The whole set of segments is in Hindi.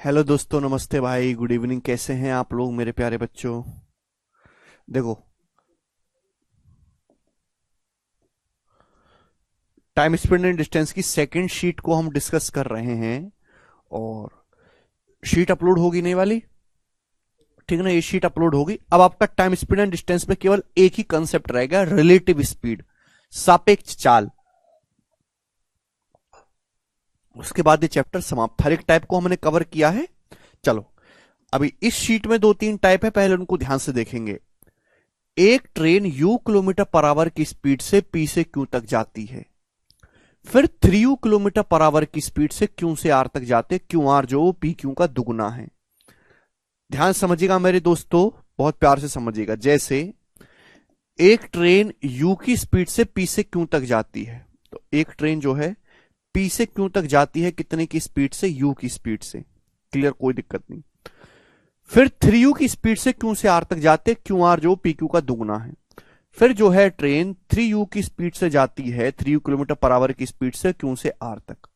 हेलो दोस्तों, नमस्ते भाई, गुड इवनिंग। कैसे हैं आप लोग मेरे प्यारे बच्चों? देखो, टाइम स्पीड एंड डिस्टेंस की सेकंड शीट को हम डिस्कस कर रहे हैं। और शीट अपलोड होगी नहीं वाली, ठीक है ना? ये शीट अपलोड होगी। अब आपका टाइम स्पीड एंड डिस्टेंस में केवल एक ही कंसेप्ट रहेगा, रिलेटिव स्पीड, सापेक्ष चाल। उसके बाद ये चैप्टर समाप्त। हर एक टाइप को हमने कवर किया है। चलो, अभी इस शीट में दो तीन टाइप है, पहले उनको ध्यान से देखेंगे। एक train you kilometre per hour की स्पीड से पी से क्यू तक जाती है। फिर 3u किलोमीटर पर आवर की स्पीड से क्यू से आर तक जाते। क्यू आर जो पी क्यू का दुगुना है। ध्यान समझिएगा मेरे दोस्तों, बहुत प्यार से समझिएगा। जैसे एक ट्रेन u की स्पीड से p से क्यू तक जाती है, तो एक ट्रेन जो है p से क्यू तक जाती है कितने की स्पीड से? u की स्पीड से। क्लियर, कोई दिक्कत नहीं। फिर 3u की स्पीड से क्यू से आर तक जाते। क्यू आर जो पी क्यू का दुगुना है। फिर जो है ट्रेन 3u की स्पीड से जाती है, 3u किलोमीटर पर आवर की स्पीड से क्यू से आर तक।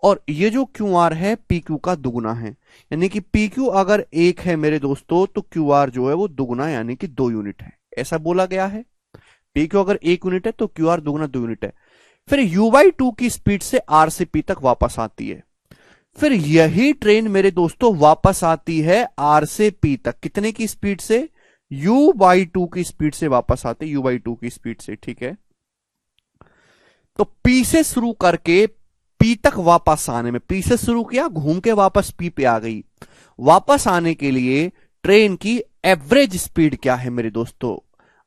और ये जो क्यू आर है पी क्यू का दुगुना है, यानी कि पी क्यू अगर एक है मेरे दोस्तों, तो क्यू आर जो है वो दुगुना यानी कि 2 यूनिट है, ऐसा बोला गया है। पी क्यू अगर 1 यूनिट है तो क्यू आर दुगुना 2 यूनिट है। फिर u/2 की स्पीड से आर से पी तक वापस आती है। फिर यही ट्रेन मेरे दोस्तों वापस आती है आर से पी तक, कितने की स्पीड से? u/2 की स्पीड से वापस आते, u/2 की स्पीड से, ठीक है। तो P से शुरू करके P तक वापस आने में, P से शुरू किया, घूम के वापस P पे आ गई। वापस आने के लिए ट्रेन की एवरेज स्पीड क्या है मेरे दोस्तों?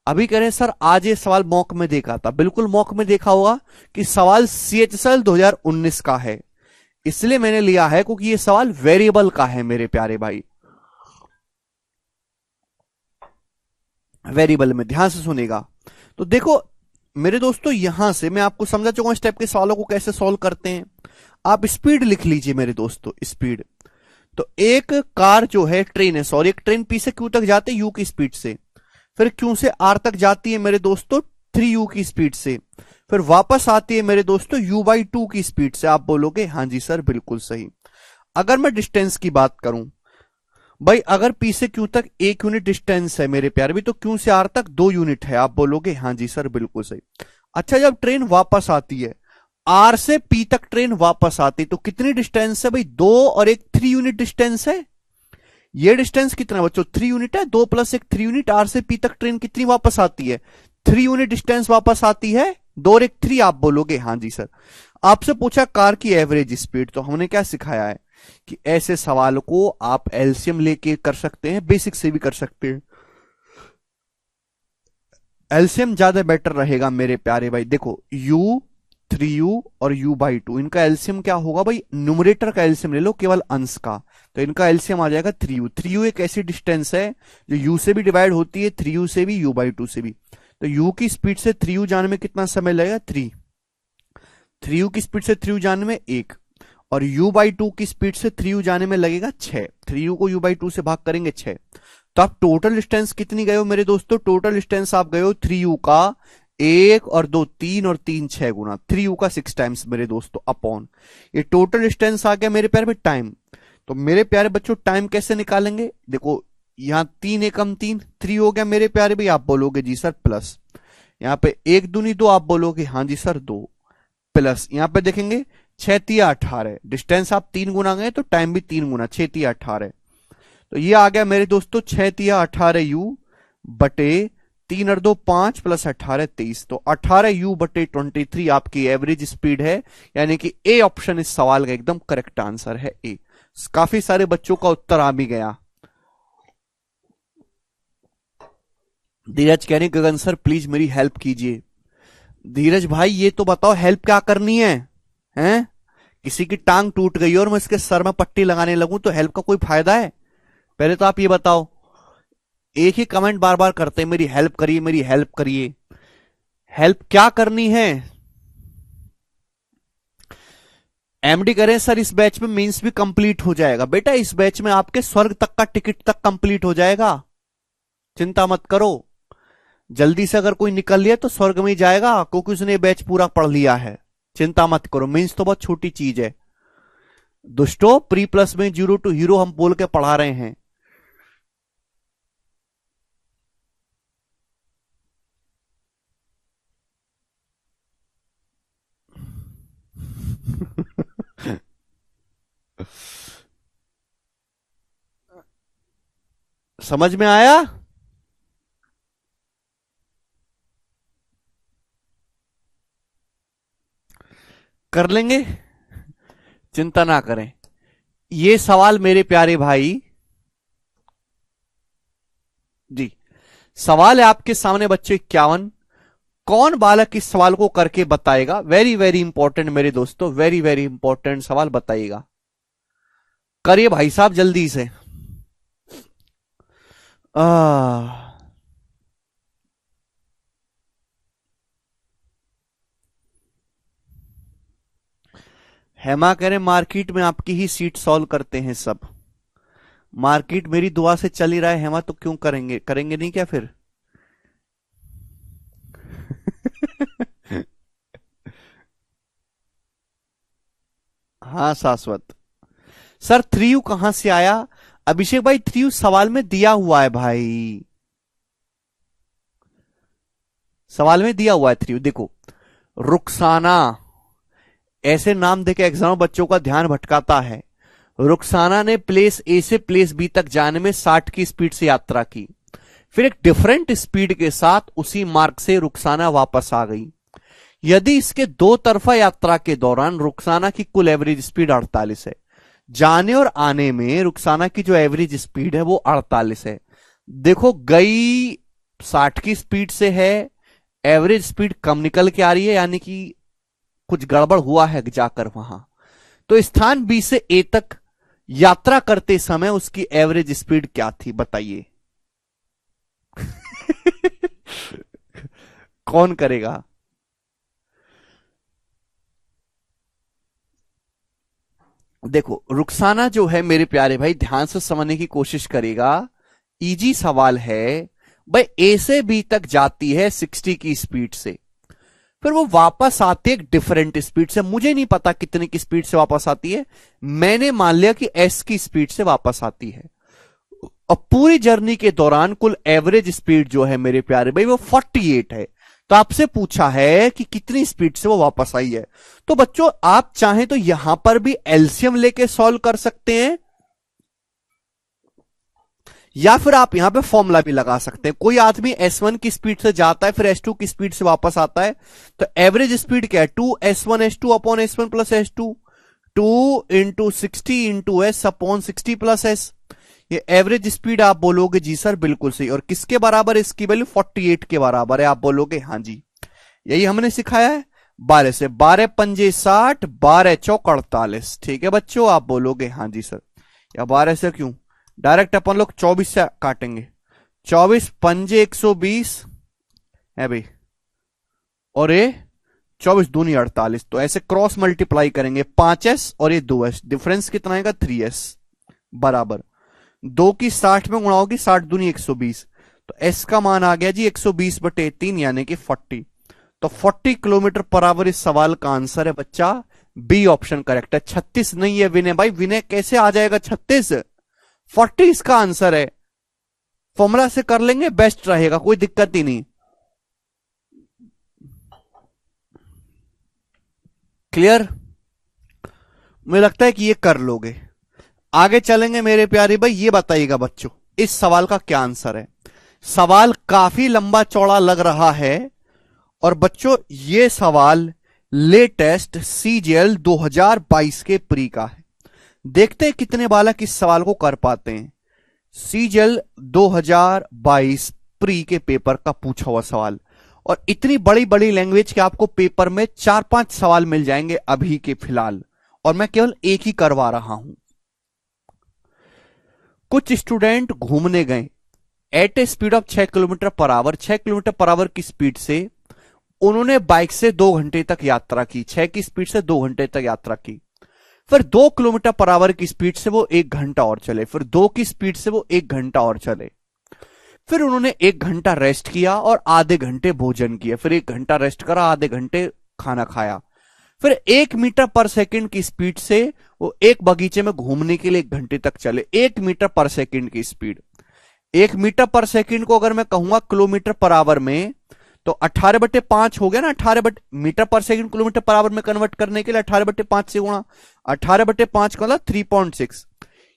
अभी कह रहे हैं सर आज ये सवाल मॉक में देखा था। बिल्कुल मॉक में देखा होगा कि सवाल CHSL 2019 का है, इसलिए मैंने लिया है क्योंकि ये सवाल वेरिएबल का है मेरे प्यारे भाई। वेरिएबल में ध्यान से सुनेगा। तो देखो मेरे दोस्तों, यहां से मैं आपको समझा चुका हूं स्टेप के सवालों को कैसे सॉल्व करते हैं। आप स्पीड लिख लीजिए मेरे दोस्तों, स्पीड। तो एक कार जो है, ट्रेन है सॉरी, एक ट्रेन पी से क्यू तक जाते यू की स्पीड से। फिर क्यू से आर तक जाती है मेरे दोस्तों 3u की स्पीड से। फिर वापस आती है मेरे दोस्तों u/2 की स्पीड से। आप बोलोगे हाँ जी सर बिल्कुल सही। अगर मैं डिस्टेंस की बात करूं भाई, अगर P से Q तक 1 यूनिट डिस्टेंस है मेरे प्यारे भी, तो Q से R तक 2 यूनिट है। आप बोलोगे हाँ जी सर बिल्कुल सही। अच्छा, जब ट्रेन वापस आती है, R से P तक ट्रेन वापस आती है, तो कितनी डिस्टेंस है भाई? 2 और 1 3 यूनिट डिस्टेंस है। ये डिस्टेंस कितना बच्चों? 3 यूनिट है। 2 + 1 3 यूनिट। R से P तक ट्रेन कितनी वापस आती है? 3 यूनिट डिस्टेंस वापस आती है। 2 और 1 3। आप बोलोगे हाँ जी सर। आपसे पूछा कार की एवरेज स्पीड, तो हमने क्या सिखाया है कि ऐसे सवाल को आप एलसीएम लेके कर सकते हैं, बेसिक से भी कर सकते हैं। एलसीएम ज्यादा बेटर रहेगा मेरे प्यारे भाई। देखो u 3u और u/2, इनका एलसीएम क्या होगा भाई? न्यूमरेटर का एलसीएम ले लो केवल अंश का, तो इनका एलसीएम आ जाएगा 3u। 3u एक ऐसी डिस्टेंस है जो u से भी डिवाइड होती है, 3u से भी, u/2 से भी। तो u की स्पीड से 3u जाने में कितना समय लगेगा? 3। 3u की स्पीड से 3u जाने में 1, और u/2 की स्पीड से 3u जाने में लगेगा 6। 3u को u/2 से भाग करेंगे 6। तो आप टोटल डिस्टेंस कितनी गए हो मेरे दोस्तों? टोटल डिस्टेंस आप गए हो 3u का 1 और 2 3 और 3 6 गुना, 3u का 6 टाइम्स मेरे दोस्तों, अपॉन ये टोटल डिस्टेंस आ गया मेरे प्यारे में टाइम। तो मेरे प्यारे बच्चों टाइम कैसे निकालेंगे? देखो यहां 3 एकम 3, 3 हो गया मेरे प्यारे भाई। आप बोलोगे जी सर प्लस, यहां पे 1 दूनी 2, आप बोलोगे हाँ जी सर 2, प्लस यहां पे देखेंगे 6 तिया 18। डिस्टेंस आप 3 गुना गए तो टाइम भी 3 गुना, 6 तिया 18। तो ये आ गया मेरे दोस्तों 6 तिया 18u बटे 3 और 2 5 + 18 23। तो 18u बटे 23 आपकी एवरेज स्पीड है, यानी कि ए ऑप्शन इस सवाल का एकदम करेक्ट आंसर है, ए। काफी सारे बच्चों का उत्तर आ भी गया। धीरज कह रहे गगन सर प्लीज मेरी हेल्प कीजिए। धीरज भाई ये तो बताओ हेल्प क्या करनी है? हैं? किसी की टांग टूट गई और मैं इसके सर में पट्टी लगाने लगूं तो हेल्प का कोई फायदा है? पहले तो आप ये बताओ। एक ही कमेंट बार बार करते हैं, मेरी हेल्प करिए मेरी हेल्प करिए। हेल्प क्या करनी है? एमडी करें सर इस बैच में मेंस भी कंप्लीट हो जाएगा। बेटा इस बैच में आपके स्वर्ग तक का टिकट तक कंप्लीट हो जाएगा, चिंता मत करो। जल्दी से अगर कोई निकल लिया तो स्वर्ग में ही जाएगा, क्योंकि उसने बैच पूरा पढ़ लिया है। चिंता मत करो, मेंस तो बहुत छोटी चीज है। दोस्तों प्री प्लस में जीरो टू हीरो हम बोल के पढ़ा रहे हैं। समझ में आया? कर लेंगे, चिंता ना करें। ये सवाल मेरे प्यारे भाई जी, सवाल है आपके सामने बच्चों 51। कौन बालक इस सवाल को करके बताएगा? वेरी वेरी इंपॉर्टेंट मेरे दोस्तों, वेरी वेरी इंपॉर्टेंट सवाल बताइएगा। करिए भाई साहब जल्दी से। हेमा कह रहे मार्केट में आपकी ही सीट सॉल्व करते हैं सब। मार्केट मेरी दुआ से चल ही रहा है हेमा, तो क्यों करेंगे, करेंगे नहीं क्या फिर? हाँ शाश्वत सर, 3U कहां से आया? अभिषेक भाई 3U सवाल में दिया हुआ है भाई, सवाल में दिया हुआ है 3U। देखो रुखसाना, ऐसे नाम देके एग्जाम बच्चों का ध्यान भटकाता है। रुखसाना ने प्लेस ए से प्लेस बी तक जाने में 60 की स्पीड से यात्रा की, फिर एक डिफरेंट स्पीड के साथ उसी मार्ग से रुखसाना वापस आ गई। यदि इसके दो तरफा यात्रा के दौरान रुखसाना की कुल एवरेज स्पीड 48 है, जाने और आने में रुखसाना की जो एवरेज स्पीड है वो 48 है। देखो गई 60 की स्पीड से है, एवरेज स्पीड कम निकल के आ रही है, यानी कि कुछ गड़बड़ हुआ है जाकर वहां। तो स्थान बी से ए तक यात्रा करते समय उसकी एवरेज स्पीड क्या थी बताइए? कौन करेगा? देखो रुखसाना जो है मेरे प्यारे भाई, ध्यान से समझने की कोशिश करेगा। इजी सवाल है भाई, ए से बी तक जाती है 60 की स्पीड से, फिर वो वापस आती है एक डिफरेंट स्पीड से। मुझे नहीं पता कितने की स्पीड से वापस आती है, मैंने मान लिया कि एस की स्पीड से वापस आती है। और पूरी जर्नी के दौरान कुल एवरेज स्पीड जो है मेरे प्यारे भाई वो 48 है। तो आपसे पूछा है कि कितनी स्पीड से वो वापस आई है। तो बच्चों आप चाहें तो यहां पर भी एलसीएम लेके सॉल्व कर सकते हैं, या फिर आप यहां पे फॉर्मूला भी लगा सकते हैं। कोई आदमी S1 की स्पीड से जाता है फिर S2 की स्पीड से वापस आता है, तो एवरेज स्पीड क्या है? 2S1 upon S1 plus S2, 2 into 60 into S upon 60 plus S। ये एवरेज स्पीड आप बोलोगे जी सर बिल्कुल सही। और किसके बराबर? इसकी वैल्यू 48 के बराबर है। आप बोलोगे हाँ जी, यही हमने सिखाया है। 12 से 12 पंजे 60, 12 चौक 48। ठीक है बच्चों, आप बोलोगे हाँ जी सर। या 12 से क्यों, डायरेक्ट अपन लोग 24 से काटेंगे। 24 पंजे 120 है भाई, और ये 24 दूनी 48। तो ऐसे क्रॉस मल्टीप्लाई करेंगे, 5S और ये 2S, डिफरेंस कितना आएगा? 3S बराबर 2 की 60 में गुणा होगी, 60 दूनी 120। तो S का मान आ गया जी 120/3 यानी कि 40। तो 40 किलोमीटर पर आवर इस सवाल का आंसर है बच्चा बी ऑप्शन करेक्ट है। 36 नहीं है विनय भाई, विनय कैसे आ जाएगा 36? 40 इसका आंसर है। फॉर्मूला से कर लेंगे, बेस्ट रहेगा, कोई दिक्कत ही नहीं। क्लियर? मुझे लगता है कि ये कर लोगे। आगे चलेंगे मेरे प्यारे भाई, ये बताइएगा बच्चों इस सवाल का क्या आंसर है। सवाल काफी लंबा चौड़ा लग रहा है, और बच्चों ये सवाल लेटेस्ट सीजीएल 2022 के प्री का है। देखते हैं कितने बालक इस सवाल को कर पाते हैं। सीजीएल 2022 प्री के पेपर का पूछा हुआ सवाल, और इतनी बड़ी बड़ी लैंग्वेज के आपको पेपर में 4-5 सवाल मिल जाएंगे अभी के फिलहाल, और मैं केवल एक ही करवा रहा हूं। कुछ स्टूडेंट घूमने गए at a speed of 6 kilometre per hour. 6 kilometre per hour की स्पीड से उन्होंने बाइक से 2 घंटे तक यात्रा की। 6 की स्पीड से 2 घंटे तक यात्रा की। फिर 2 किलोमीटर पर आवर की स्पीड से वो 1 घंटा और चले। फिर 2 की स्पीड से वो 1 घंटा और चले। फिर उन्होंने 1 घंटा रेस्ट किया और आधे घंटे भोजन किया। फिर 1 घंटा रेस्ट करा, आधे घंटे खाना खाया। फिर 1 मीटर पर सेकंड की स्पीड से वो एक बगीचे में घूमने के लिए 1 घंटे तक चले, 1 मीटर पर सेकंड की स्पीड। 1 मीटर पर सेकंड को अगर मैं कहूंगा किलोमीटर पर आवर में, तो 18/5 हो गया ना। 18 मीटर पर सेकंड किलोमीटर पर आवर में कन्वर्ट करने के लिए 18/5 से गुणा, 18/5 का मतलब 3.6,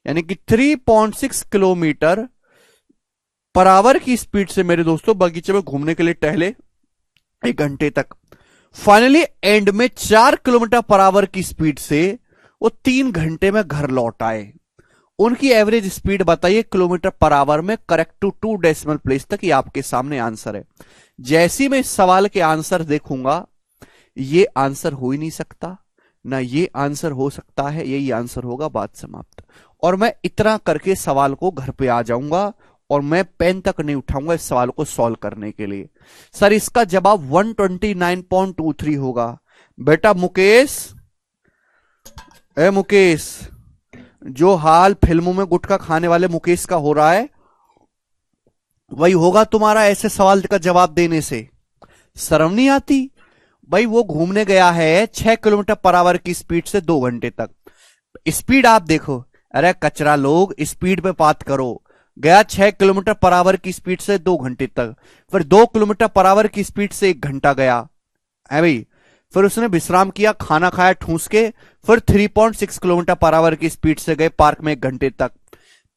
यानी कि 3.6 किलोमीटर पर आवर की स्पीड से मेरे दोस्तों बगीचे में घूमने के लिए टहले 1 घंटे तक। फाइनली एंड में 4 किलोमीटर पर आवर की स्पीड से वो 3 घंटे में घर लौट आए। उनकी एवरेज स्पीड बताइए किलोमीटर पर आवर में, करेक्ट टू 2 डेसिमल प्लेस तक। ये आपके सामने आंसर है। जैसे मैं इस सवाल के आंसर देखूंगा, ये आंसर हो ही नहीं सकता, ना ये आंसर हो सकता है, यही आंसर होगा, बात समाप्त। और मैं इतना करके सवाल को घर पे आ जाऊंगा और मैं पेन तक नहीं उठाऊंगा इस सवाल को सॉल्व करने के लिए। सर इसका जवाब 129.23 होगा। बेटा मुकेश, मुकेश, जो हाल फिल्मों में गुटखा खाने वाले मुकेश का हो रहा है वही होगा तुम्हारा ऐसे सवाल का जवाब देने से। शर्म नहीं आती भाई? वो घूमने गया है 6 किलोमीटर पर आवर की स्पीड से 2 घंटे तक। स्पीड आप देखो, अरे कचरा लोग, स्पीड पे बात करो। गया 6 किलोमीटर पर आवर की स्पीड से 2 घंटे तक, फिर 2 किलोमीटर पर आवर की स्पीड से 1 घंटा गया है भाई, फिर उसने विश्राम किया, खाना खाया ठूस के, फिर 3.6 किलोमीटर पर आवर की स्पीड से गए पार्क में 1 घंटे तक।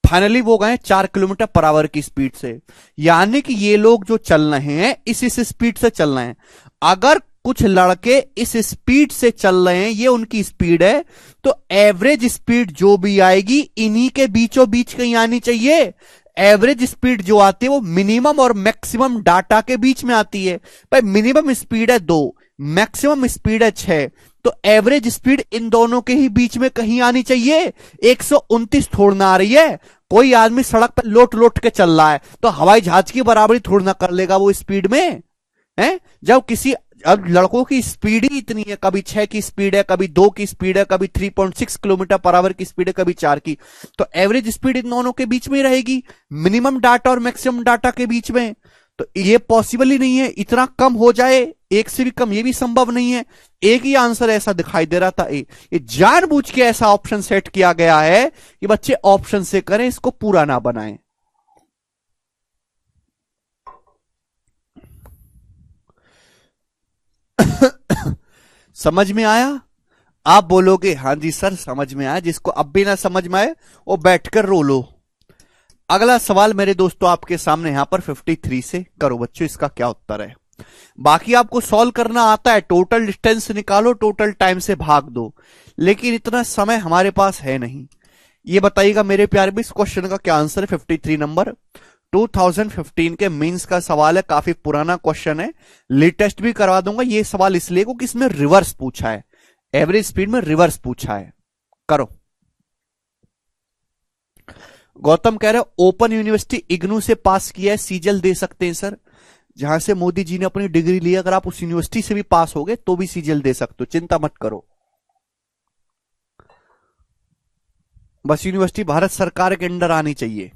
फाइनली वो गए 4 किलोमीटर पर आवर की स्पीड से। यानी कि ये लोग जो चल रहे हैं इस स्पीड से चल रहे हैं। अगर कुछ लड़के इस स्पीड से चल रहे हैं, ये उनकी स्पीड है, तो एवरेज स्पीड जो भी आएगी इन्हीं के बीचों बीच कहीं आनी चाहिए। एवरेज स्पीड जो आती है वो मिनिमम और मैक्सिमम डाटा के बीच में आती है। भाई मिनिमम स्पीड है 2, मैक्सिमम स्पीड है 6, तो एवरेज स्पीड इन दोनों के ही बीच में कहीं आनी चाहिए। 129 थोड़ी ना आ रही है। कोई आदमी सड़क पर लोट लोट के चल रहा है तो हवाई जहाज की बराबरी थोड़ी ना कर लेगा वो स्पीड में, है? जब किसी, अब लड़कों की स्पीड ही इतनी है, कभी 6 की स्पीड है, कभी 2 की स्पीड है, कभी 3.6 किलोमीटर पर आवर की स्पीड है, कभी 4 की, तो एवरेज स्पीड इन दोनों के बीच में ही रहेगी, मिनिमम डाटा और मैक्सिमम डाटा के बीच में। तो ये पॉसिबल ही नहीं है, इतना कम हो जाए, 1 से भी कम, ये भी संभव नहीं है। एक ही आंसर ऐसा दिखाई दे रहा था। ये जानबूझ के ऐसा ऑप्शन सेट किया गया है कि बच्चे ऑप्शन से करें, इसको पूरा ना बनाएं। समझ में आया? आप बोलोगे हाँ जी सर समझ में आया। जिसको अब भी ना समझ में आए वो बैठकर रो लो। अगला सवाल मेरे दोस्तों आपके सामने यहां पर 53 से करो बच्चों, इसका क्या उत्तर है। बाकी आपको सॉल्व करना आता है, टोटल डिस्टेंस निकालो, टोटल टाइम से भाग दो, लेकिन इतना समय हमारे पास है नहीं। ये बताइएगा मेरे प्यारे भी, इस क्वेश्चन का क्या आंसर है। 53 नंबर 2015 के मींस का सवाल है, काफी पुराना क्वेश्चन है, लेटेस्ट भी करवा दूंगा। ये सवाल इसलिए को कि इसमें रिवर्स पूछा है, एवरेज स्पीड में रिवर्स पूछा है। करो। गौतम कह रहे ओपन यूनिवर्सिटी इग्नू से पास किया है, सीजल दे सकते हैं सर। जहां से मोदी जी ने अपनी डिग्री ली, अगर आप उस यूनिवर्सिटी से भी पास हो गए तो भी सीजल दे सकते हो, चिंता मत करो। बस यूनिवर्सिटी भारत सरकार के अंडर आनी चाहिए।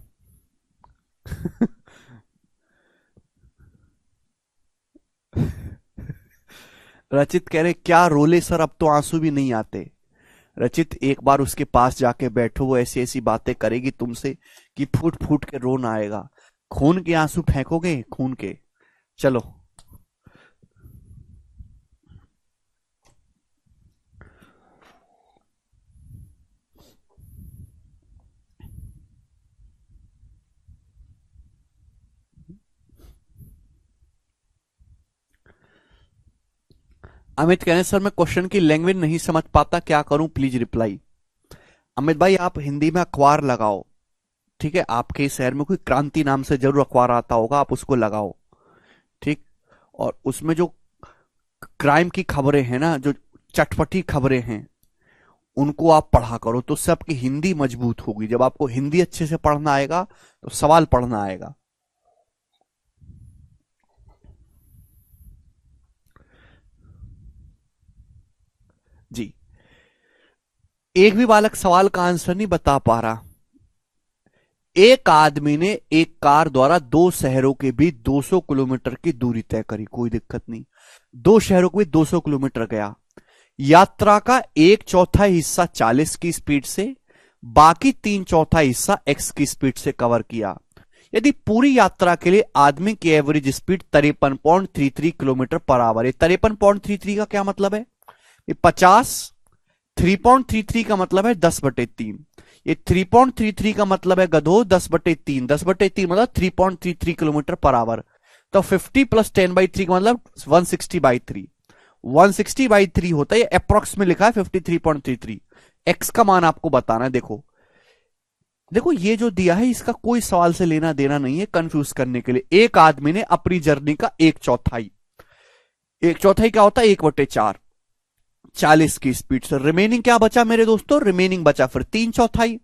रचित कह रहे क्या रोले सर, अब तो आंसू भी नहीं आते। रचित एक बार उसके पास जाके बैठो, वो ऐसी ऐसी बातें करेगी तुमसे कि फूट फूट के रोना आएगा। खून के आंसू फेंकोगे, खून के। चलो अमित कह रहे सर मैं क्वेश्चन की लैंग्वेज नहीं समझ पाता, क्या करूं प्लीज रिप्लाई। अमित भाई आप हिंदी में अखबार लगाओ, ठीक है? आपके शहर में कोई क्रांति नाम से जरूर अखबार आता होगा, आप उसको लगाओ, ठीक? और उसमें जो क्राइम की खबरें हैं ना, जो चटपटी खबरें हैं, उनको आप पढ़ा करो, तो सबकी हिंदी मजबूत होगी। जब आपको हिंदी अच्छे से पढ़ना आएगा तो सवाल पढ़ना आएगा। जी, एक भी बालक सवाल का आंसर नहीं बता पा रहा। एक आदमी ने एक कार द्वारा 2 शहरों के बीच 200 किलोमीटर की दूरी तय करी, कोई दिक्कत नहीं। 2 शहरों के बीच 200 किलोमीटर गया। यात्रा का एक चौथाई हिस्सा 40 की स्पीड से, बाकी तीन चौथाई हिस्सा x की स्पीड से कवर किया। यदि पूरी यात्रा के लिए आदमी की average speed 53.33 kilometre per our है। 53.33 का क्या मतलब है? ये 50, 3.33 का मतलब है 10/3। ये 3.33 का मतलब है गधो 10/3। 10/3 मतलब 3.33 किलोमीटर पर आवर। तो 50 + 10/3 का मतलब 160/3। 160/3 होता है, अप्रोक्स में लिखा है 53.33। एक्स का मान आपको बताना है। देखो देखो, ये जो दिया है इसका कोई सवाल से लेना देना नहीं है, कंफ्यूज करने के लिए। एक आदमी ने अपनी जर्नी का एक चौथाई, एक चौथाई क्या होता है? 1/4, 40 की स्पीड से। रिमेनिंग क्या बचा मेरे दोस्तों? रिमेनिंग बचा फिर तीन चौथाई,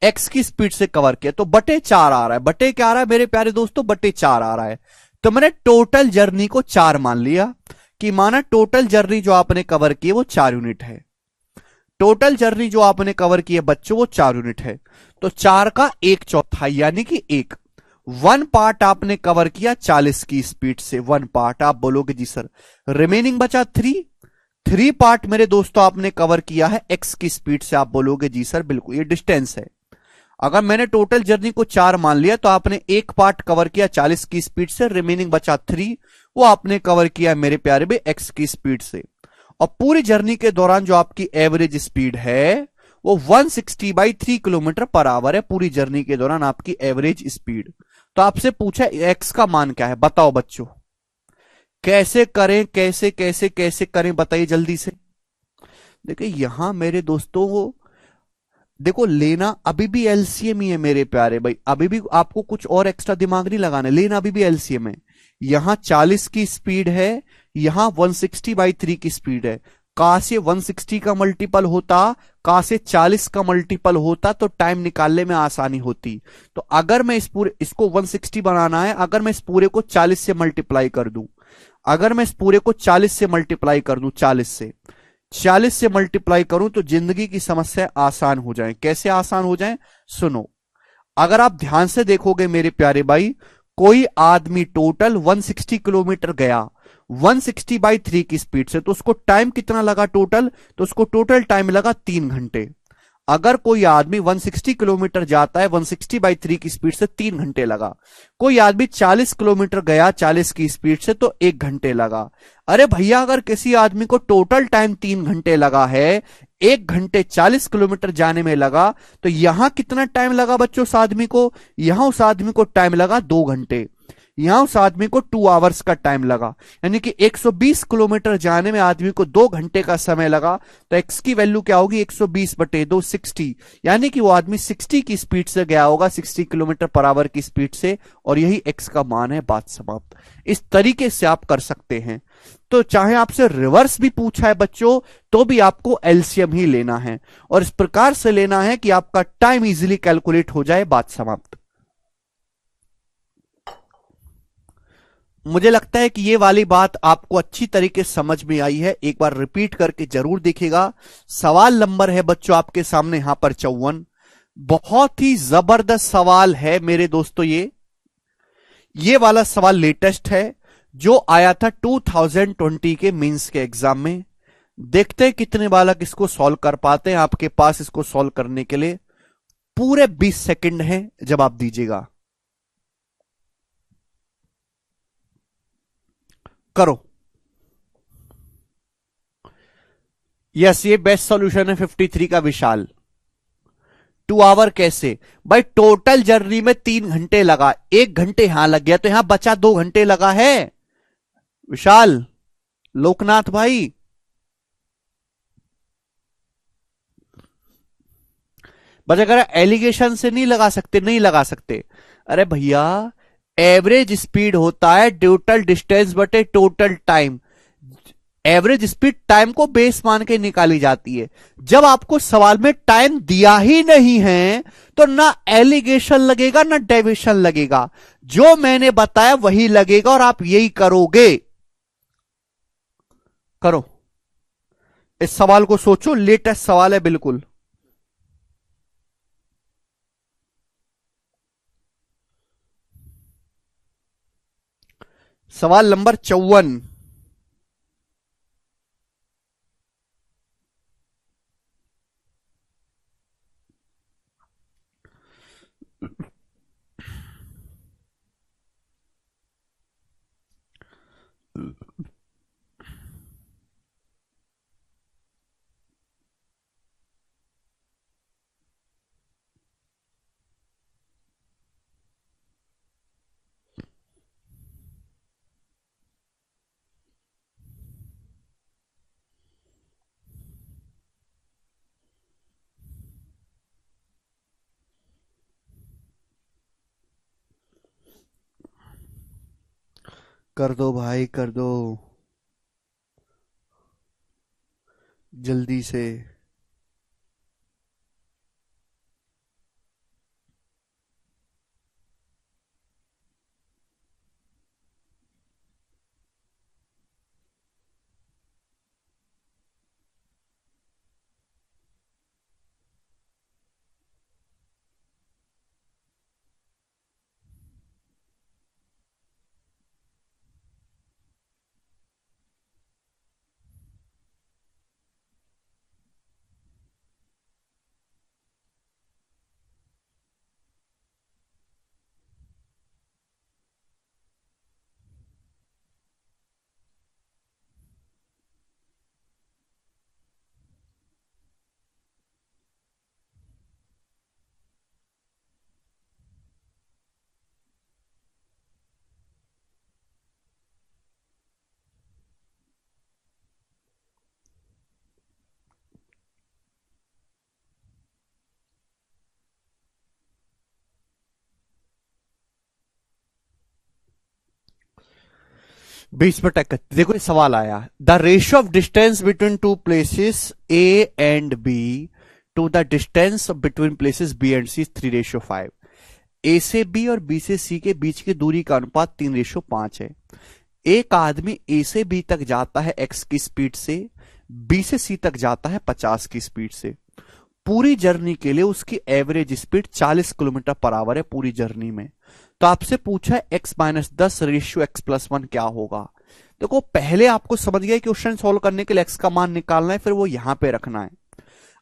एक्स की स्पीड से कवर किया। तो बटे 4 आ रहा है। बटे क्या आ रहा है मेरे प्यारे दोस्तों? बटे 4 आ रहा है। तो मैंने टोटल जर्नी को 4 मान लिया, कि माना टोटल जर्नी जो आपने कवर की है वो 4 यूनिट है। टोटल जर्नी जो आपने कवर की है बच्चों वो 4 यूनिट है। तो 4 का एक चौथाई यानी कि एक, 1 पार्ट आपने कवर किया 40 की स्पीड से। 1 पार्ट आप बोलोगे जी सर। रिमेनिंग बचा 3, 3 पार्ट मेरे दोस्तों आपने कवर किया है एक्स की स्पीड से। आप बोलोगे जी सर बिल्कुल, ये डिस्टेंस है। अगर मैंने टोटल जर्नी को 4 मान लिया तो आपने एक पार्ट कवर किया 40 की स्पीड से, रिमेनिंग बचा 3, वो आपने कवर किया मेरे प्यारे भी एक्स की स्पीड से। और पूरी जर्नी के दौरान जो आपकी एवरेज स्पीड है वो 160/3 किलोमीटर पर आवर है। पूरी जर्नी के दौरान आपकी एवरेज स्पीड। तो आपसे पूछा एक्स का मान क्या है, बताओ बच्चों। कैसे करें, कैसे कैसे कैसे करें, बताइए जल्दी से। देखिए यहां मेरे दोस्तों वो देखो, लेना अभी भी एलसीएम ही है मेरे प्यारे भाई। अभी भी आपको कुछ और एक्स्ट्रा दिमाग नहीं लगाना, लेना अभी भी एलसीएम है। यहां 40 की स्पीड है, यहां 160/3 की स्पीड है। कहां से 160 का मल्टीपल होता, कहां से 40 का मल्टीपल होता तो टाइम निकालने में आसानी होती। तो अगर मैं इस पूरे इसको 160 बनाना है, अगर मैं इस पूरे को 40 से मल्टीप्लाई कर दूं, अगर मैं इस पूरे को 40 से मल्टीप्लाई कर दूं, 40 से मल्टीप्लाई करूं तो जिंदगी की समस्या आसान हो जाए। कैसे आसान हो जाए? सुनो, अगर आप ध्यान से देखोगे मेरे प्यारे भाई, कोई आदमी टोटल 160 किलोमीटर गया 160/3 की स्पीड से, तो उसको टाइम कितना लगा टोटल? तो उसको टोटल टाइम लगा 3 घंटे। अगर कोई आदमी 160 किलोमीटर जाता है 160/3 की स्पीड से, 3 घंटे लगा। कोई आदमी 40 किलोमीटर गया 40 की स्पीड से, तो 1 घंटे लगा। अरे भैया, अगर किसी आदमी को टोटल टाइम 3 घंटे लगा है, 1 घंटे 40 किलोमीटर जाने में लगा, तो यहां कितना टाइम लगा बच्चों उस आदमी को? यहां उस आदमी को टाइम लगा 2 घंटे। यहां उस आदमी को 2 आवर्स का टाइम लगा। यानी कि 120 किलोमीटर जाने में आदमी को 2 घंटे का समय लगा। तो एक्स की वैल्यू क्या होगी? 120/2, 60। यानी कि वो आदमी 60 की स्पीड से गया होगा, 60 किलोमीटर पर आवर की स्पीड से। और यही एक्स का मान है। बात समाप्त। इस तरीके से आप कर सकते हैं। तो चाहे आपसे रिवर्स भी पूछा है बच्चों, तो भी आपको एलसीएम ही लेना है, और इस प्रकार से लेना है कि आपका टाइम इजीली कैलकुलेट हो जाए। बात समाप्त। मुझे लगता है कि ये वाली बात आपको अच्छी तरीके से समझ में आई है। एक बार रिपीट करके जरूर देखिएगा। सवाल नंबर है बच्चों आपके सामने यहां पर 54। बहुत ही जबरदस्त सवाल है मेरे दोस्तों। ये वाला सवाल लेटेस्ट है, जो आया था 2020 के मेंस के एग्जाम में। देखते हैं कितने बालक इसको सॉल्व कर पाते हैं। आपके पास इसको सॉल्व करने के लिए पूरे 20 सेकंड हैं, जवाब दीजिएगा। करो। यस, ये बेस्ट सॉल्यूशन है 53 का विशाल। 2 आवर कैसे भाई? टोटल जर्नी में 3 घंटे लगा, 1 घंटे यहां लग गया, तो यहां बचा 2 घंटे लगा है विशाल, लोकनाथ भाई। बस अगर एलिगेशन से नहीं लगा सकते, नहीं लगा सकते। अरे भैया, एवरेज स्पीड होता है टोटल डिस्टेंस बटे total time. Average speed time को बेस मान के निकाली जाती है। जब आपको सवाल में टाइम दिया ही नहीं है, तो ना एलिगेशन लगेगा ना डेविएशन लगेगा। जो मैंने बताया वही लगेगा, और आप यही करोगे। करो, इस सवाल को सोचो, लेटेस्ट सवाल है बिल्कुल। सवाल नंबर 54। कर दो भाई, कर दो जल्दी से। बीच पर टक्कर, देखो ये सवाल आया, the ratio of distance between two places A and B to the distance between places B and C 3:5। A से बी और बी से सी के बीच की दूरी का अनुपात 3:5 है। एक आदमी ए से बी तक जाता है एक्स की स्पीड से, बी से सी तक जाता है 50 की स्पीड से। पूरी जर्नी के लिए उसकी average speed 40 kilometre per our है पूरी जर्नी में। तो आपसे पूछा है x-10 रेशियो x+1 क्या होगा। देखो पहले आपको समझ गया क्वेश्चन सॉल्व करने के लिए x का मान निकालना है, फिर वो यहां पे रखना है।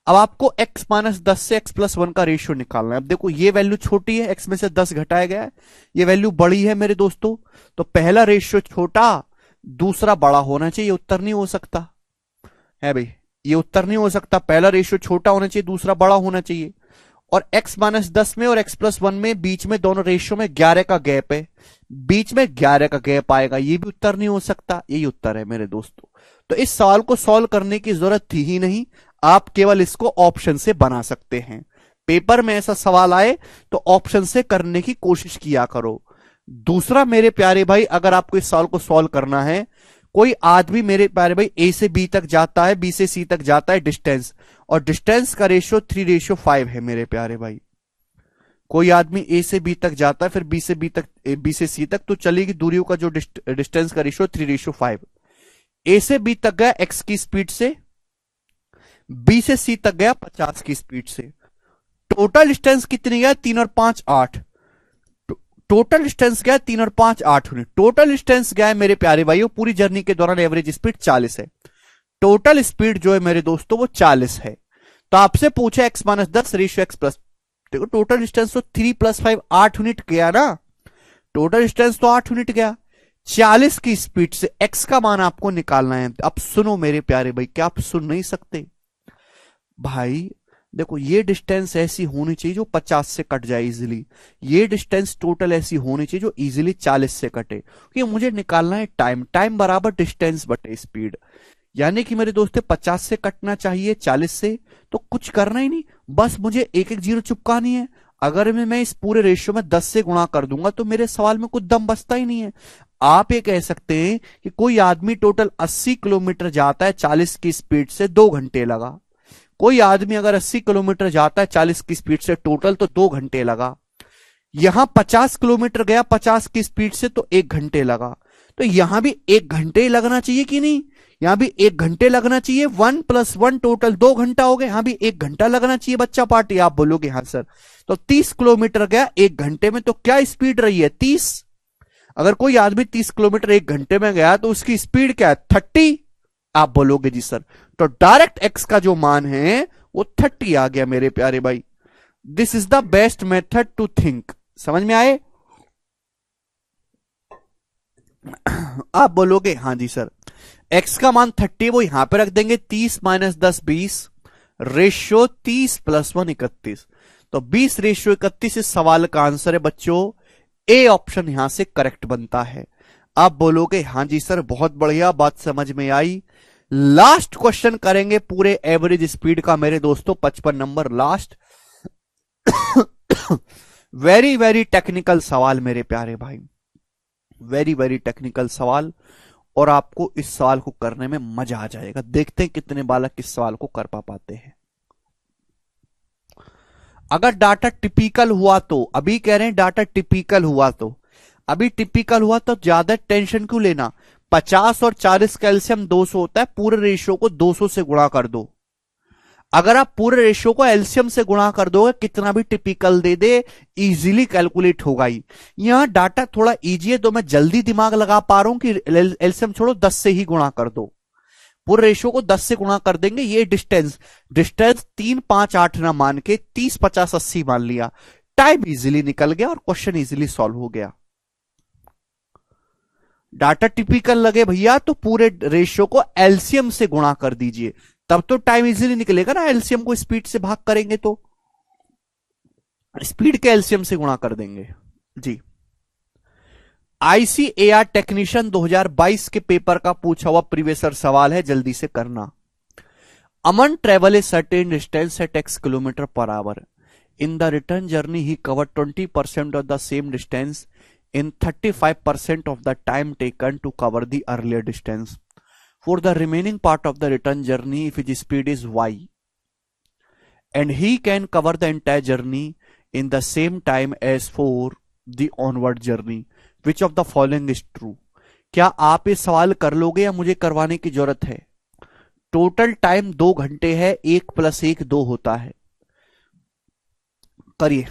अब आपको x-10 से x+1 का रेशियो निकालना है। अब देखो ये वैल्यू छोटी है, x में से 10 घटाया गया है, ये वैल्यू बड़ी है मेरे दोस्तों। तो पहला रेशियो छोटा, दूसरा बड़ा होना चाहिए, उत्तर नहीं हो सकता है भाई, ये उत्तर नहीं हो सकता। पहला रेशियो छोटा होना चाहिए, दूसरा बड़ा होना चाहिए। और x-10 में और x+1 में बीच में दोनों रेशियो में 11 का गैप है, बीच में 11 का गैप आएगा, ये भी उत्तर नहीं हो सकता। यही उत्तर है मेरे दोस्तों। तो इस सवाल को सॉल्व करने की जरूरत थी ही नहीं, आप केवल इसको ऑप्शन से बना सकते हैं। पेपर में ऐसा सवाल आए तो ऑप्शन से करने की कोशिश किया करो। दूसरा मेरे प्यारे भाई, अगर आपको इस सवाल को सॉल्व करना है, कोई आदमी मेरे प्यारे भाई ए से बी तक जाता है, बी से सी तक जाता है, डिस्टेंस, और डिस्टेंस का रेशियो 3:5 है मेरे प्यारे भाई। कोई आदमी ए से बी तक जाता है, फिर बी से सी तक, तो चलेगी दूरियों का जो डिस्टेंस का रेशियो 3:5। ए से बी तक गया एक्स की स्पीड से, बी से सी तक गया 50 की स्पीड से। टोटल डिस्टेंस कितनी गया? 3 और 5 8। टोटल डिस्टेंस क्या है? 3 और 5 8 यूनिट। टोटल डिस्टेंस क्या है मेरे प्यारे भाइयों? पूरी जर्नी के दौरान एवरेज स्पीड 40 है। टोटल स्पीड जो है मेरे दोस्तों वो 40 है। तो आपसे पूछा x-10 रेशियो x+, देखो टोटल डिस्टेंस तो 3 + 5 8 यूनिट गया ना, टोटल डिस्टेंस तो 8 यूनिट गया। 40 की स्पीड से x का मान आपको निकालना है। अब सुनो मेरे प्यारे भाई, क्या आप सुन नहीं सकते भाई? देखो ये डिस्टेंस ऐसी होनी चाहिए जो 50 से कट जाए इजीली, ये डिस्टेंस टोटल ऐसी होनी चाहिए जो इजीली 40 से कटे, क्योंकि मुझे निकालना है टाइम। टाइम बराबर डिस्टेंस बटे स्पीड, यानी कि मेरे दोस्तों 50 से कटना चाहिए 40 से। तो कुछ करना ही नहीं, बस मुझे एक एक जीरो चिपकानी है। अगर मैं इस पूरे रेशियो में 10 से गुणा कर दूंगा तो मेरे सवाल में कुछ दम बचता ही नहीं है। आप ये कह सकते हैं कि कोई आदमी टोटल 80 किलोमीटर जाता है 40 की स्पीड से, 2 घंटे लगा। कोई आदमी अगर 80 किलोमीटर जाता है 40 की स्पीड से टोटल, तो 2 घंटे लगा। यहां 50 किलोमीटर गया 50 की स्पीड से, तो 1 घंटे लगा। तो यहां भी 1 घंटे ही लगना चाहिए कि नहीं? यहां भी 1 घंटे लगना चाहिए। 1 + 1 टोटल 2 घंटा हो गए, यहां भी 1 घंटा लगना चाहिए बच्चा पार्टी। आप बोलोगे हाँ सर, तो 30 किलोमीटर गया 1 घंटे में, तो क्या स्पीड रही है? 30। अगर कोई आदमी 30 किलोमीटर 1 घंटे में गया तो उसकी स्पीड क्या है? 30। आप बोलोगे जी सर, तो डायरेक्ट एक्स का जो मान है वो 30 आ गया मेरे प्यारे भाई। This is the best method to think. समझ में आए? आप बोलोगे हाँ जी सर। एक्स का मान 30, वो यहां पे रख देंगे। 30 - 10 20, रेशियो 30 + 1 31। तो 20 रेशियो 31 इस सवाल का आंसर है बच्चों। ए ऑप्शन यहां से करेक्ट बनता है। आप बोलोगे हाँ जी सर, बहुत बढ़िया, बात समझ में आई। लास्ट क्वेश्चन करेंगे पूरे एवरेज स्पीड का मेरे दोस्तों, 55 number last. Very very technical सवाल मेरे प्यारे भाई। वेरी वेरी टेक्निकल सवाल, और आपको इस सवाल को करने में मजा आ जाएगा। देखते हैं कितने बालक इस सवाल को कर पाते हैं। अगर डाटा टिपिकल हुआ तो, अभी कह रहे हैं डाटा टिपिकल हुआ तो, अभी टिपिकल हुआ तो ज्यादा टेंशन क्यों लेना। 50 और 40 कैल्शियम 200 होता है, पूरे रेशियो को 200 से गुणा कर दो। अगर आप पूरे रेशियो को एलसीएम से गुणा कर दोगे, कितना भी टिपिकल दे दे, इजीली कैलकुलेट होगा ही। यहां डाटा थोड़ा इजी है तो मैं जल्दी दिमाग लगा पा रहा हूं कि एलसीएम छोड़ो, 10 से ही गुणा कर दो। पूरे रेशियो को 10 से गुणा कर देंगे। ये डिस्टेंस 3, 5, 8 ना मान के 30, 50, 80 मान लिया। टाइम इजीली निकल गया और क्वेश्चन इजीली सॉल्व हो गया। डाटा टिपिकल लगे भैया तो पूरे रेशियो को एलसीएम से गुणा कर दीजिए, तब तो टाइम इजीली निकलेगा ना। एलसीएम को स्पीड से भाग करेंगे तो स्पीड के एलसीएम से गुणा कर देंगे जी। आईसीएआर टेक्नीशियन 2022 के पेपर का पूछा हुआ प्रीवियस सवाल है, जल्दी से करना। Aman travel a certain distance at x kilometre per hour. In the return journey he cover 20% of the same distance in 35% of the time taken to cover the earlier distance. For the remaining part of the return journey, if his speed is y and he can cover the entire journey in the same time as for the onward journey, which of the following is true? क्या आप ये सवाल कर लोगे या मुझे करवाने की जरूरत है? टोटल टाइम 2 घंटे है, 1 + 1 2 होता है। करिए।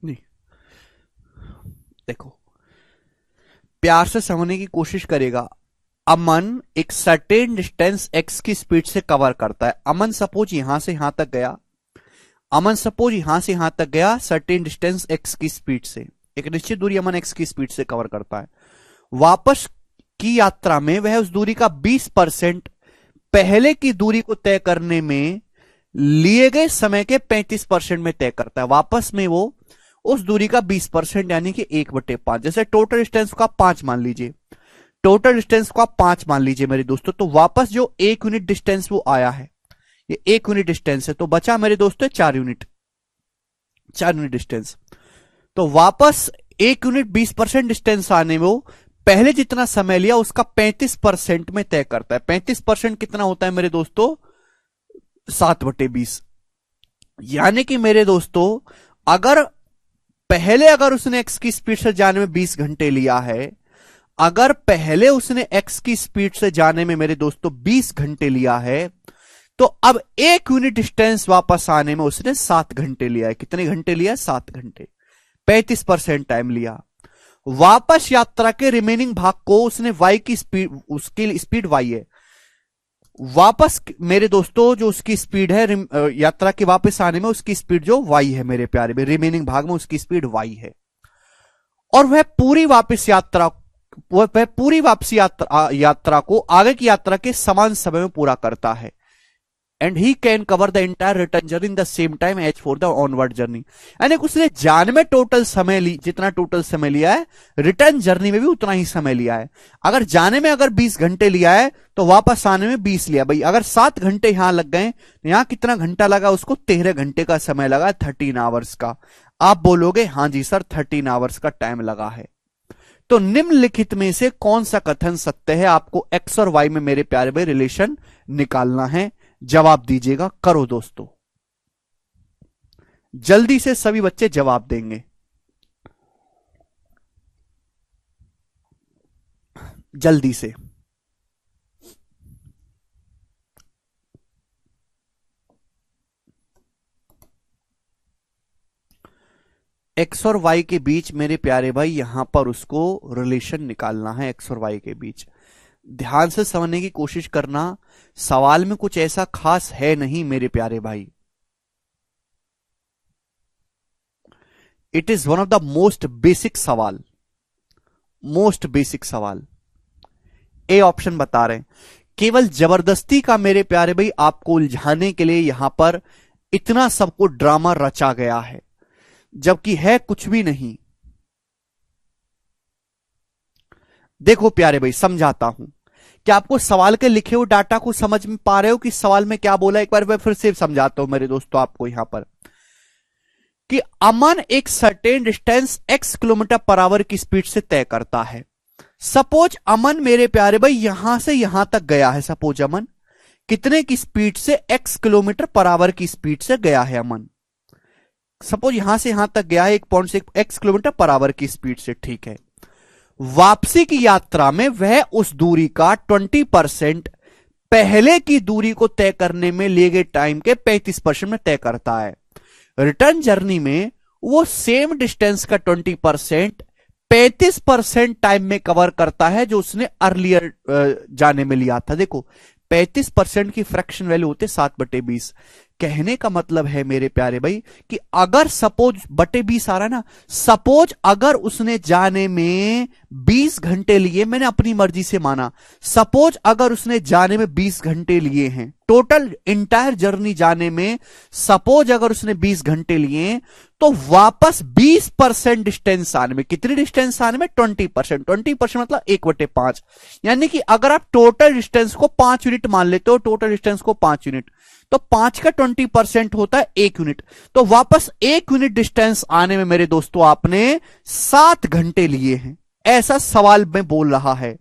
नहीं, देखो प्यार से समझने की कोशिश करेगा। अमन एक सर्टेन डिस्टेंस x की स्पीड से कवर करता है। अमन सपोज यहां से यहां तक गया, अमन सपोज यहां से यहां तक गया सर्टेन डिस्टेंस x की स्पीड से, एक निश्चित दूरी अमन x की स्पीड से कवर करता है। वापस की यात्रा में वह उस दूरी का 20% पहले की दूरी को तय करने में लिए गए समय के 35% में तय करता है। वापस में वो उस दूरी का 20% यानी कि 1/5, जैसे टोटल डिस्टेंस को आप 5 मान लीजिए, टोटल डिस्टेंस को आप 5 मान लीजिए मेरे दोस्तों, तो वापस जो 1 यूनिट डिस्टेंस वो आया है, ये 1 यूनिट डिस्टेंस है, तो बचा मेरे दोस्तों 4 यूनिट डिस्टेंस। तो वापस 1 यूनिट 20% डिस्टेंस आने में वो पहले जितना समय लिया उसका 35% में तय करता है। 35% कितना होता है मेरे दोस्तों? 7/20। यानी कि मेरे दोस्तों अगर उसने x की स्पीड से जाने में 20 घंटे लिया है, अगर पहले उसने x की स्पीड से जाने में मेरे दोस्तों 20 घंटे लिया है, तो अब 1 यूनिट डिस्टेंस वापस आने में उसने 7 घंटे लिया है। कितने घंटे लिया है? 7 घंटे, 35% टाइम लिया। वापस यात्रा के रिमेनिंग भाग को उसने y की स्पीड, उसकी स्पीड y है, वापस मेरे दोस्तों जो उसकी स्पीड है यात्रा के वापस आने में उसकी स्पीड जो y है मेरे प्यारे में, रिमेनिंग भाग में उसकी स्पीड y है। और वह पूरी वापसी यात्रा को आगे की यात्रा के समान समय में पूरा करता है। And he can cover the entire return journey in the same time as for the onward journey. यानी उसने जाने में टोटल समय जितना टोटल समय लिया है, रिटर्न जर्नी में भी उतना ही समय लिया है। अगर जाने में 20 घंटे लिया है तो वापस आने में 20 लिया। भाई अगर 7 घंटे यहां लग गए तो यहां कितना घंटा लगा? उसको 13 घंटे का समय लगा, 13 आवर्स का। आप बोलोगे हां जी सर 13 आवर्स का टाइम लगा है। तो निम्नलिखित में से कौन सा कथन सत्य है? आपको एक्स और वाई में मेरे प्यारे भाई रिलेशन निकालना है। जवाब दीजिएगा, करो दोस्तों, जल्दी से सभी बच्चे जवाब देंगे। जल्दी से। एक्स और वाई के बीच मेरे प्यारे भाई यहां पर उसको रिलेशन निकालना है, एक्स और वाई के बीच। ध्यान से समझने की कोशिश करना, सवाल में कुछ ऐसा खास है नहीं मेरे प्यारे भाई। It is one of the most basic सवाल, मोस्ट बेसिक सवाल। ए ऑप्शन बता रहे हैं, केवल जबरदस्ती का मेरे प्यारे भाई आपको उलझाने के लिए यहां पर इतना सबको ड्रामा रचा गया है, जबकि है कुछ भी नहीं। देखो प्यारे भाई, समझाता हूं। क्या आपको सवाल के लिखे हुए डाटा को समझ में पा रहे हो कि सवाल में क्या बोला? एक बार मैं फिर से समझाता हूं मेरे दोस्तों आपको यहां पर, कि अमन एक certain distance x kilometre per hour की स्पीड से तय करता है। सपोज अमन मेरे प्यारे भाई यहां से यहां तक गया है। सपोज अमन कितने की स्पीड से? x किलोमीटर पर आवर की स्पीड से गया है अमन। सपोज यहां से यहां तक गया है 1.6 x किलोमीटर पर आवर की स्पीड से, ठीक है। वापसी की यात्रा में वह उस दूरी का 20% पहले की दूरी को तय करने में लिए गए टाइम के 35% में तय करता है। रिटर्न जर्नी में वो सेम डिस्टेंस का 20% 35% टाइम में कवर करता है जो उसने अर्लियर जाने में लिया था। देखो 35% की फ्रैक्शन वैल्यू होते 7/20। कहने का मतलब है मेरे प्यारे भाई कि अगर सपोज बटे 20 आ रहा है ना, सपोज अगर उसने जाने में 20 घंटे लिए, मैंने अपनी मर्जी से माना, सपोज अगर उसने जाने में 20 घंटे लिए हैं, टोटल इंटायर जर्नी जाने में सपोज अगर उसने 20 घंटे लिए, तो वापस 20% डिस्टेंस आने में, कितनी डिस्टेंस आने में? 20%। 20% मतलब 1/5। यानी कि अगर आप टोटल डिस्टेंस को 5 यूनिट मान लेते हो, टोटल डिस्टेंस को 5 यूनिट, तो 5 का 20% होता है 1 यूनिट। तो वापस 1 यूनिट डिस्टेंस आने में मेरे दोस्तों आपने 7 घंटे लिए हैं, ऐसा सवाल में बोल रहा है।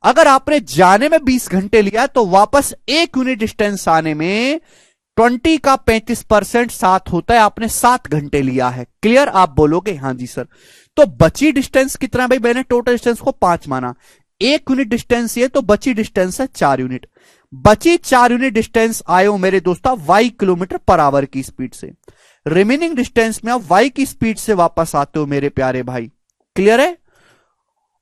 अगर आपने जाने में 20 घंटे लिया तो वापस 1 यूनिट डिस्टेंस आने में 20 का 35% 7 होता है, आपने 7 घंटे लिया है। क्लियर? आप बोलोगे हाँ जी सर। तो बची डिस्टेंस कितना भाई? मैंने टोटल डिस्टेंस को 5 माना, 1 यूनिट डिस्टेंस ये, तो बची डिस्टेंस है 4 यूनिट। बची 4 यूनिट डिस्टेंस आए हो मेरे दोस्तों y किलोमीटर पर आवर की स्पीड से। रिमेनिंग डिस्टेंस में आप y की स्पीड से वापस आते हो मेरे प्यारे भाई। क्लियर है?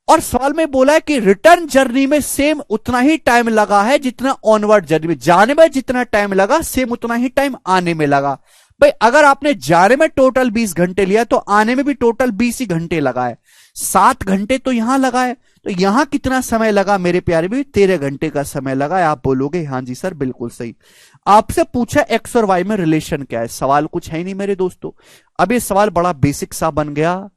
और सवाल में बोला है कि रिटर्न जर्नी में सेम उतना ही टाइम लगा है जितना ऑनवर्ड जर्नी में। जाने में जितना टाइम लगा सेम उतना ही टाइम आने में लगा। भाई अगर आपने जाने में टोटल 20 घंटे लिया तो आने में भी टोटल 20 ही घंटे लगा है। 7 घंटे तो यहां लगा है, तो यहां कितना समय लगा मेरे प्यारे भी? 13 घंटे का समय लगा है। आप बोलोगे हाँ जी सर बिल्कुल सही। आपसे पूछा एक्स और वाई में रिलेशन क्या है, सवाल कुछ है ही नहीं मेरे दोस्तों। अब ये सवाल बड़ा बेसिक सा बन गया।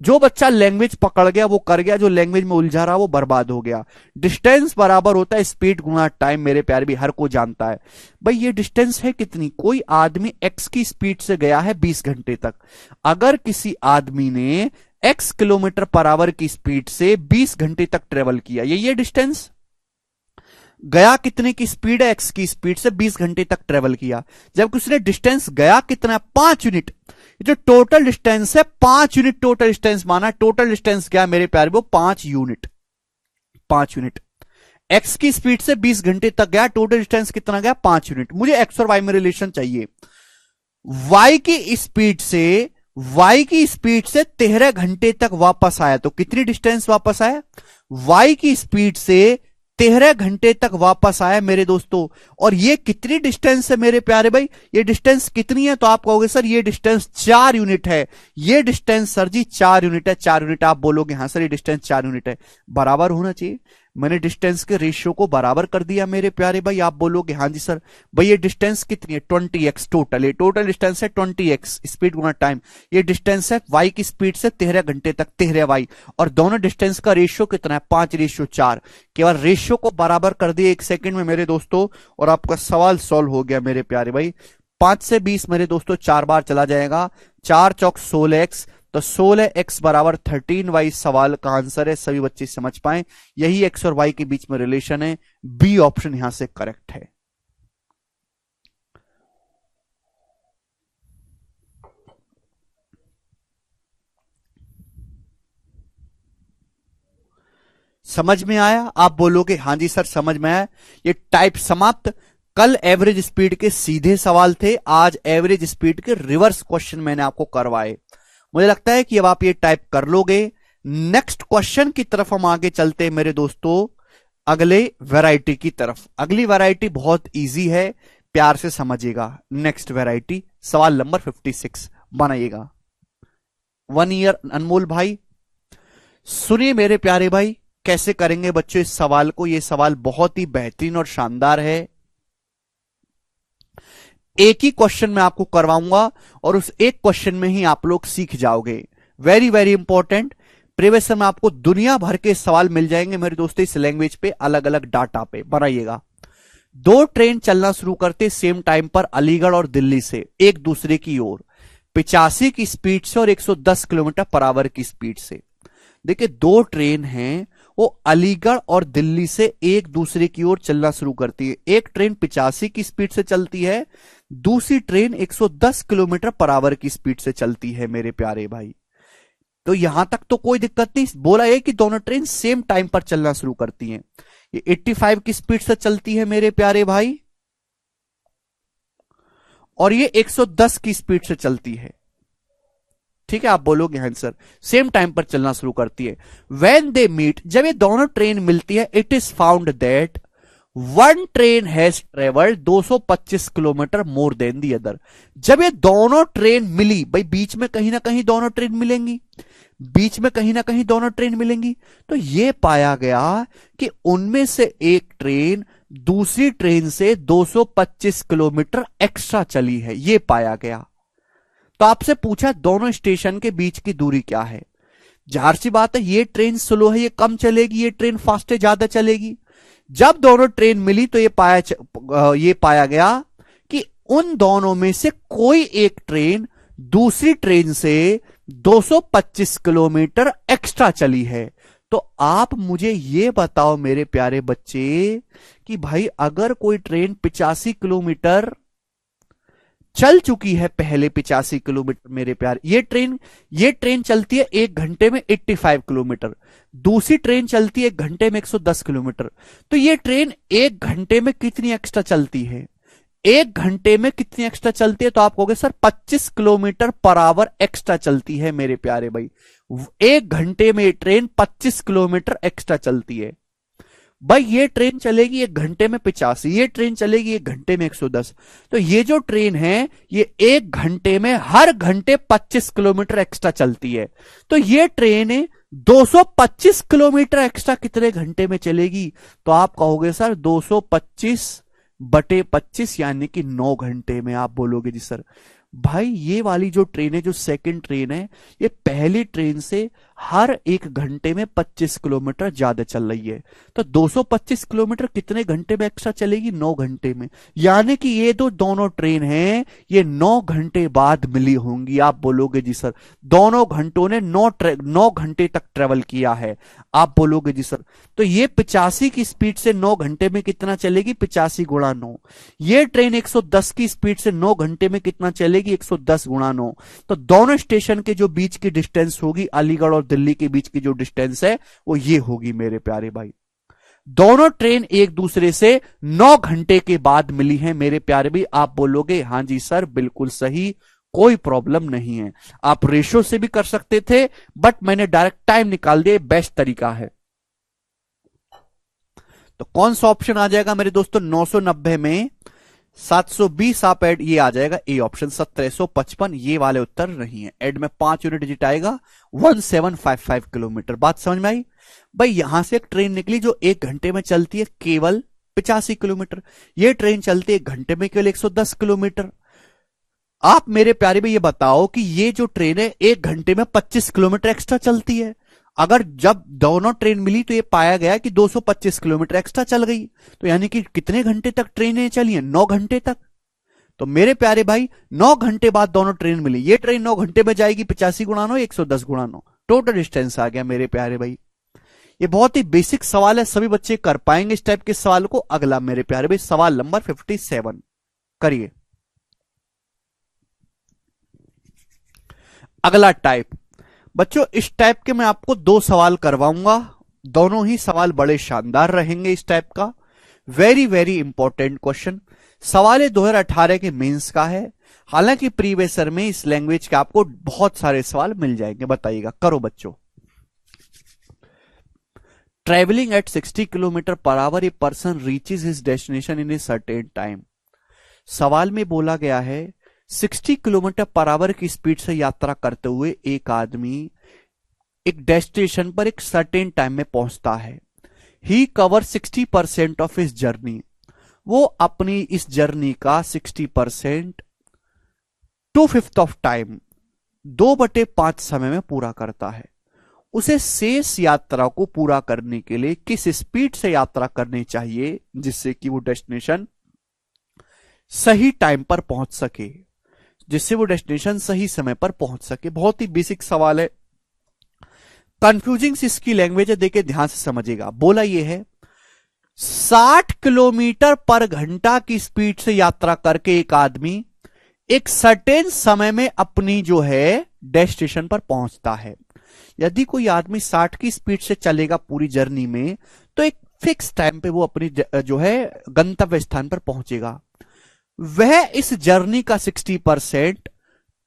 जो बच्चा लैंग्वेज पकड़ गया वो कर गया, जो लैंग्वेज में उलझा रहा वो बर्बाद हो गया। डिस्टेंस बराबर होता है स्पीड गुना टाइम, मेरे प्यारे भी हर को जानता है। भाई ये डिस्टेंस है कितनी? कोई आदमी एक्स की स्पीड से गया है 20 घंटे तक। अगर किसी आदमी ने x किलोमीटर पर आवर की स्पीड से 20 घंटे तक ट्रेवल किया, ये डिस्टेंस गया कितने की स्पीड है? x की स्पीड से 20 घंटे तक ट्रेवल किया, जबकि उसने डिस्टेंस गया कितना? 5 यूनिट। जो टोटल डिस्टेंस है 5 यूनिट टोटल डिस्टेंस माना। टोटल डिस्टेंस क्या मेरे प्यारे वो? 5 यूनिट। 5 यूनिट x की स्पीड से 20 घंटे तक गया, टोटल डिस्टेंस कितना गया? 5 यूनिट। मुझे x और y में रिलेशन चाहिए। y की स्पीड से 13 घंटे तक वापस आया, तो कितनी डिस्टेंस वापस आया? y की स्पीड से 13 घंटे तक वापस आया मेरे दोस्तों। और ये कितनी डिस्टेंस है मेरे प्यारे भाई? ये डिस्टेंस कितनी है? तो आप कहोगे सर ये डिस्टेंस 4 यूनिट है। ये डिस्टेंस सर जी 4 यूनिट है। 4 यूनिट आप बोलोगे हाँ सर ये डिस्टेंस 4 यूनिट है। बराबर होना चाहिए। मैंने डिस्टेंस के रेशियो को बराबर कर दिया मेरे प्यारे भाई। आप बोलोगे हाँ जी सर। भाई ये डिस्टेंस कितनी है? 20x total. ये टोटल डिस्टेंस है 20x स्पीड गुना टाइम। ये डिस्टेंस है y की स्पीड से 13 घंटे तक 13y। और दोनों डिस्टेंस का रेशियो कितना है? 5:4। केवल रेशियो को बराबर कर दिए 1 सेकंड में मेरे दोस्तों, और आपका सवाल सॉल्व हो गया मेरे प्यारे भाई। 5 से 20 मेरे दोस्तों 4 बार चला जाएगा। 4 चौक 16x, तो 16x बराबर 13y सवाल का आंसर है। सभी बच्चे समझ पाए, यही x और y के बीच में रिलेशन है। बी ऑप्शन यहां से करेक्ट है। समझ में आया? आप बोलोगे हाँ जी सर समझ में आया। ये टाइप समाप्त। कल एवरेज स्पीड के सीधे सवाल थे, आज एवरेज स्पीड के रिवर्स क्वेश्चन मैंने आपको करवाए। मुझे लगता है कि अब आप ये टाइप कर लोगे। नेक्स्ट क्वेश्चन की तरफ हम आगे चलते हैं मेरे दोस्तों, अगले वैरायटी की तरफ। अगली वैरायटी बहुत इजी है, प्यार से समझिएगा। नेक्स्ट वैरायटी सवाल नंबर 56 बनाइएगा। 1 ईयर अनमोल भाई सुनिए मेरे प्यारे भाई, कैसे करेंगे बच्चों इस सवाल को। यह सवाल बहुत ही बेहतरीन और शानदार है। एक ही क्वेश्चन मैं आपको करवाऊंगा और उस एक क्वेश्चन में ही आप लोग सीख जाओगे। Very very important. प्रीवियस में आपको दुनिया भर के सवाल मिल जाएंगे मेरे दोस्तों इस लैंग्वेज पे, अलग अलग डाटा पे। बनाइएगा, दो ट्रेन चलना शुरू करते सेम टाइम पर अलीगढ़ और दिल्ली से एक दूसरे की ओर 85 की स्पीड से और 110 किलोमीटर पर आवर की स्पीड से। देखिए, दो ट्रेन हैं, वो अलीगढ़ और दिल्ली से एक दूसरे की ओर चलना शुरू करती है। एक ट्रेन 85 की स्पीड से चलती है, दूसरी ट्रेन 110 किलोमीटर पर आवर की स्पीड से चलती है मेरे प्यारे भाई। तो यहां तक तो कोई दिक्कत नहीं। बोला है कि दोनों ट्रेन सेम टाइम पर चलना शुरू करती हैं। ये 85 की स्पीड से चलती है मेरे प्यारे भाई, और ये 110 की स्पीड से चलती है। ठीक है, आप बोलोगे आंसर, सेम टाइम पर चलना शुरू करती है। व्हेन दे मीट, जब ये दोनों ट्रेन मिलती है, it is found that one train has travelled 225 kilometre more than the other. जब ये दोनों ट्रेन मिली, भाई बीच में कहीं ना कहीं दोनों ट्रेन मिलेंगी, बीच में कहीं ना कहीं दोनों ट्रेन मिलेंगी, तो ये पाया गया कि उनमें से एक ट्रेन दूसरी ट्रेन से 225 किलोमीटर एक्स्ट्रा चली है, ये पाया गया। तो आपसे पूछा दोनों स्टेशन के बीच की दूरी क्या है। जाहिर सी बात है, ये ट्रेन स्लो है, ये कम चलेगी, ये ट्रेन फास्ट है, ज्यादा चलेगी। जब दोनों ट्रेन मिली तो ये पाया गया कि उन दोनों में से कोई एक ट्रेन दूसरी ट्रेन से 225 किलोमीटर एक्स्ट्रा चली है। तो आप मुझे ये बताओ मेरे प्यारे बच्चे कि भाई अगर कोई ट्रेन 85 किलोमीटर चल चुकी है, पहले 85 किलोमीटर मेरे प्यारे, ये ट्रेन चलती है 1 घंटे में 85 किलोमीटर, दूसरी ट्रेन चलती है 1 घंटे में 110 किलोमीटर। तो ये ट्रेन 1 घंटे में कितनी एक्स्ट्रा चलती है? 1 घंटे में कितनी एक्स्ट्रा चलती है? तो आप कहोगे sir 25 kilometre per hour extra चलती है मेरे प्यारे भाई। 1 घंटे में ट्रेन 25 किलोमीटर एक्स्ट्रा चलती है। भाई ये ट्रेन चलेगी 1 घंटे में 85, ये ट्रेन चलेगी 1 घंटे में 110। तो ये जो ट्रेन है ये 1 घंटे में हर घंटे 25 किलोमीटर एक्स्ट्रा चलती है। तो ये ट्रेन 225 किलोमीटर एक्स्ट्रा कितने घंटे में चलेगी? तो आप कहोगे सर 225/25 यानी कि 9 घंटे में। आप बोलोगे जी सर। भाई ये वाली जो ट्रेन है, जो सेकंड ट्रेन है, ये पहली ट्रेन से हर 1 घंटे में 25 किलोमीटर ज्यादा चल रही है। तो 225 किलोमीटर कितने घंटे में एक्स्ट्रा चलेगी? 9 घंटे में। यानी कि ये दोनों ट्रेन हैं, ये 9 घंटे बाद मिली होंगी। आप बोलोगे जी सर दोनों घंटों ने 9 घंटे तक ट्रेवल किया है। आप बोलोगे जी सर। तो ये 85 की स्पीड से 9 घंटे में कितना चलेगी? 85 गुणा 9। ये ट्रेन 110 की स्पीड से 9 घंटे में कितना चलेगी? 110 गुणा 9। तो दोनों स्टेशन के जो बीच की डिस्टेंस होगी, अलीगढ़ और दिल्ली के बीच की जो डिस्टेंस है, वो ये होगी मेरे प्यारे भाई। दोनों ट्रेन एक दूसरे से 9 घंटे के बाद मिली है मेरे प्यारे भाई। आप बोलोगे हां जी सर बिल्कुल सही, कोई प्रॉब्लम नहीं है। आप रेशो से भी कर सकते थे, बट मैंने डायरेक्ट टाइम निकाल दिया, बेस्ट तरीका है। तो कौन सा ऑप्शन आ जाएगा मेरे दोस्तों? 990 में 720 आप ऐड, ये आ जाएगा ए ऑप्शन 1755। ये वाले उत्तर नहीं है। ऐड में 5 यूनिट डिजिट आएगा, 1755 किलोमीटर। बात समझ में आई? भाई यहां से एक ट्रेन निकली जो 1 घंटे में चलती है केवल 85 किलोमीटर, ये ट्रेन चलती है 1 घंटे में केवल 110 किलोमीटर। आप मेरे प्यारे भाई ये बताओ कि ये जो ट्रेन है 1 घंटे में 25 किलोमीटर एक्स्ट्रा चलती है। अगर जब दोनों ट्रेन मिली तो ये पाया गया कि 225 किलोमीटर एक्स्ट्रा चल गई। तो यानी कि कितने घंटे तक ट्रेनें चली हैं? 9 घंटे तक। तो मेरे प्यारे भाई 9 घंटे बाद दोनों ट्रेन मिली। ये ट्रेन 9 घंटे में जाएगी 85 गुणा 9, 110 गुणा 9, टोटल डिस्टेंस आ गया मेरे प्यारे भाई। ये बहुत ही बेसिक सवाल है, सभी बच्चे कर पाएंगे इस टाइप के सवाल को। अगला मेरे प्यारे भाई सवाल नंबर 57 करिए। अगला टाइप बच्चों, इस टाइप के मैं आपको 2 सवाल करवाऊंगा। दोनों ही सवाल बड़े शानदार रहेंगे इस टाइप का। Very very important question. सवाल 2018 के मेंस का है। हालांकि प्रीवियसर में इस लैंग्वेज के आपको बहुत सारे सवाल मिल जाएंगे। बताइएगा, करो बच्चों। Travelling at 60 kilometre per our a person reaches his destination in a certain time. सवाल में बोला गया है 60 किलोमीटर पर आवर की स्पीड से यात्रा करते हुए एक आदमी एक डेस्टिनेशन पर एक सर्टेन टाइम में पहुंचता है। ही कवर 60% ऑफ हिज जर्नी। वो अपनी इस जर्नी का 60% 2/5 ऑफ टाइम 2/5 समय में पूरा करता है। उसे शेष यात्रा को पूरा करने के लिए किस स्पीड से यात्रा करनी चाहिए जिससे कि वो डेस्टिनेशन सही टाइम पर पहुंच सके, जिससे वो डेस्टिनेशन सही समय पर पहुंच सके। बहुत ही बेसिक सवाल है, कंफ्यूजिंग सी इसकी लैंग्वेज है, देखिए ध्यान से समझिएगा। बोला ये है 60 किलोमीटर पर घंटा की स्पीड से यात्रा करके एक आदमी एक सर्टेन समय में अपनी जो है डेस्टिनेशन पर पहुंचता है। यदि कोई आदमी 60 की स्पीड से चलेगा पूरी जर्नी में तो एक फिक्स टाइम पे वो अपनी जो है गंतव्य स्थान पर पहुंचेगा। वह इस जर्नी का 60%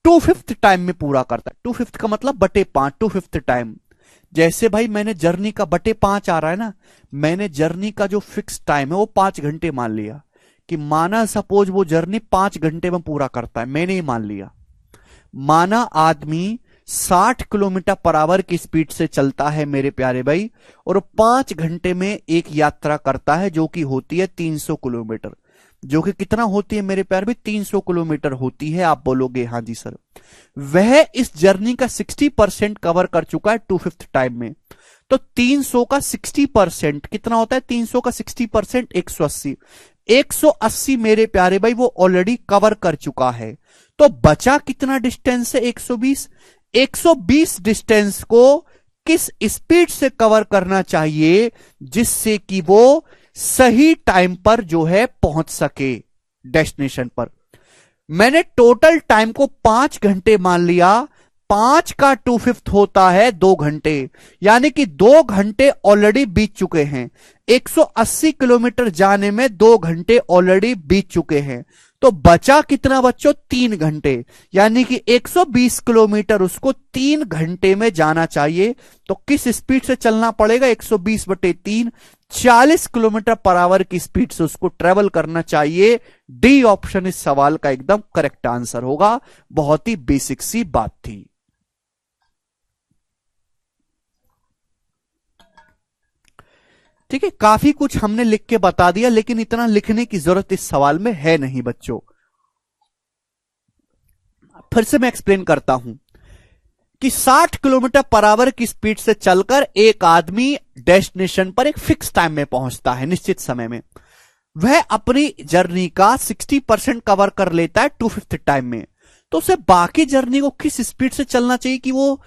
2/5 टाइम में पूरा करता है। 2/5 का मतलब बटे 5, 2/5 टाइम। जैसे भाई मैंने जर्नी का बटे 5 आ रहा है ना, मैंने जर्नी का जो फिक्स टाइम है वो 5 घंटे मान लिया कि माना सपोज वो जर्नी 5 घंटे में पूरा करता है, मैंने ही मान लिया। माना आदमी 60 किलोमीटर पर आवर की स्पीड से चलता है मेरे प्यारे भाई, और 5 घंटे में एक यात्रा करता है जो कि होती है 300 किलोमीटर। जो कि कितना होती है मेरे प्यारे भाई? 300 किलोमीटर होती है। आप बोलोगे हाँ जी सर। वह इस जर्नी का 60% कवर कर चुका है 2/5 टाइम में। तो 300 का 60% कितना होता है? 300 का 60% 180। 180 मेरे प्यारे भाई वो ऑलरेडी कवर कर चुका है। तो बचा कितना डिस्टेंस है? 120। 120 डिस्टेंस को किस स्पीड से कवर करना चाहिए जिससे कि वो सही टाइम पर जो है पहुंच सके डेस्टिनेशन पर। मैंने टोटल टाइम को 5 घंटे मान लिया। 5 का 2/5 होता है 2 घंटे, यानी कि 2 घंटे ऑलरेडी बीत चुके हैं। 180 किलोमीटर जाने में 2 घंटे ऑलरेडी बीत चुके हैं। तो बचा कितना बच्चों? 3 घंटे, यानी कि 120 किलोमीटर उसको 3 घंटे में जाना चाहिए। तो किस स्पीड से चलना पड़ेगा? 120/3 40 किलोमीटर पर आवर की स्पीड से उसको ट्रेवल करना चाहिए। डी ऑप्शन इस सवाल का एकदम करेक्ट आंसर होगा। बहुत ही बेसिक सी बात थी। ठीक है, काफी कुछ हमने लिख के बता दिया, लेकिन इतना लिखने की जरूरत इस सवाल में है नहीं बच्चों। फिर से मैं एक्सप्लेन करता हूं कि 60 किलोमीटर पर आवर की स्पीड से चलकर एक आदमी डेस्टिनेशन पर एक फिक्स टाइम में पहुंचता है, निश्चित समय में। वह अपनी जर्नी का 60% कवर कर लेता है 2/5 टाइम में। तो उसे बाकी जर्नी को किस स्पीड से चलना चाहिए कि वो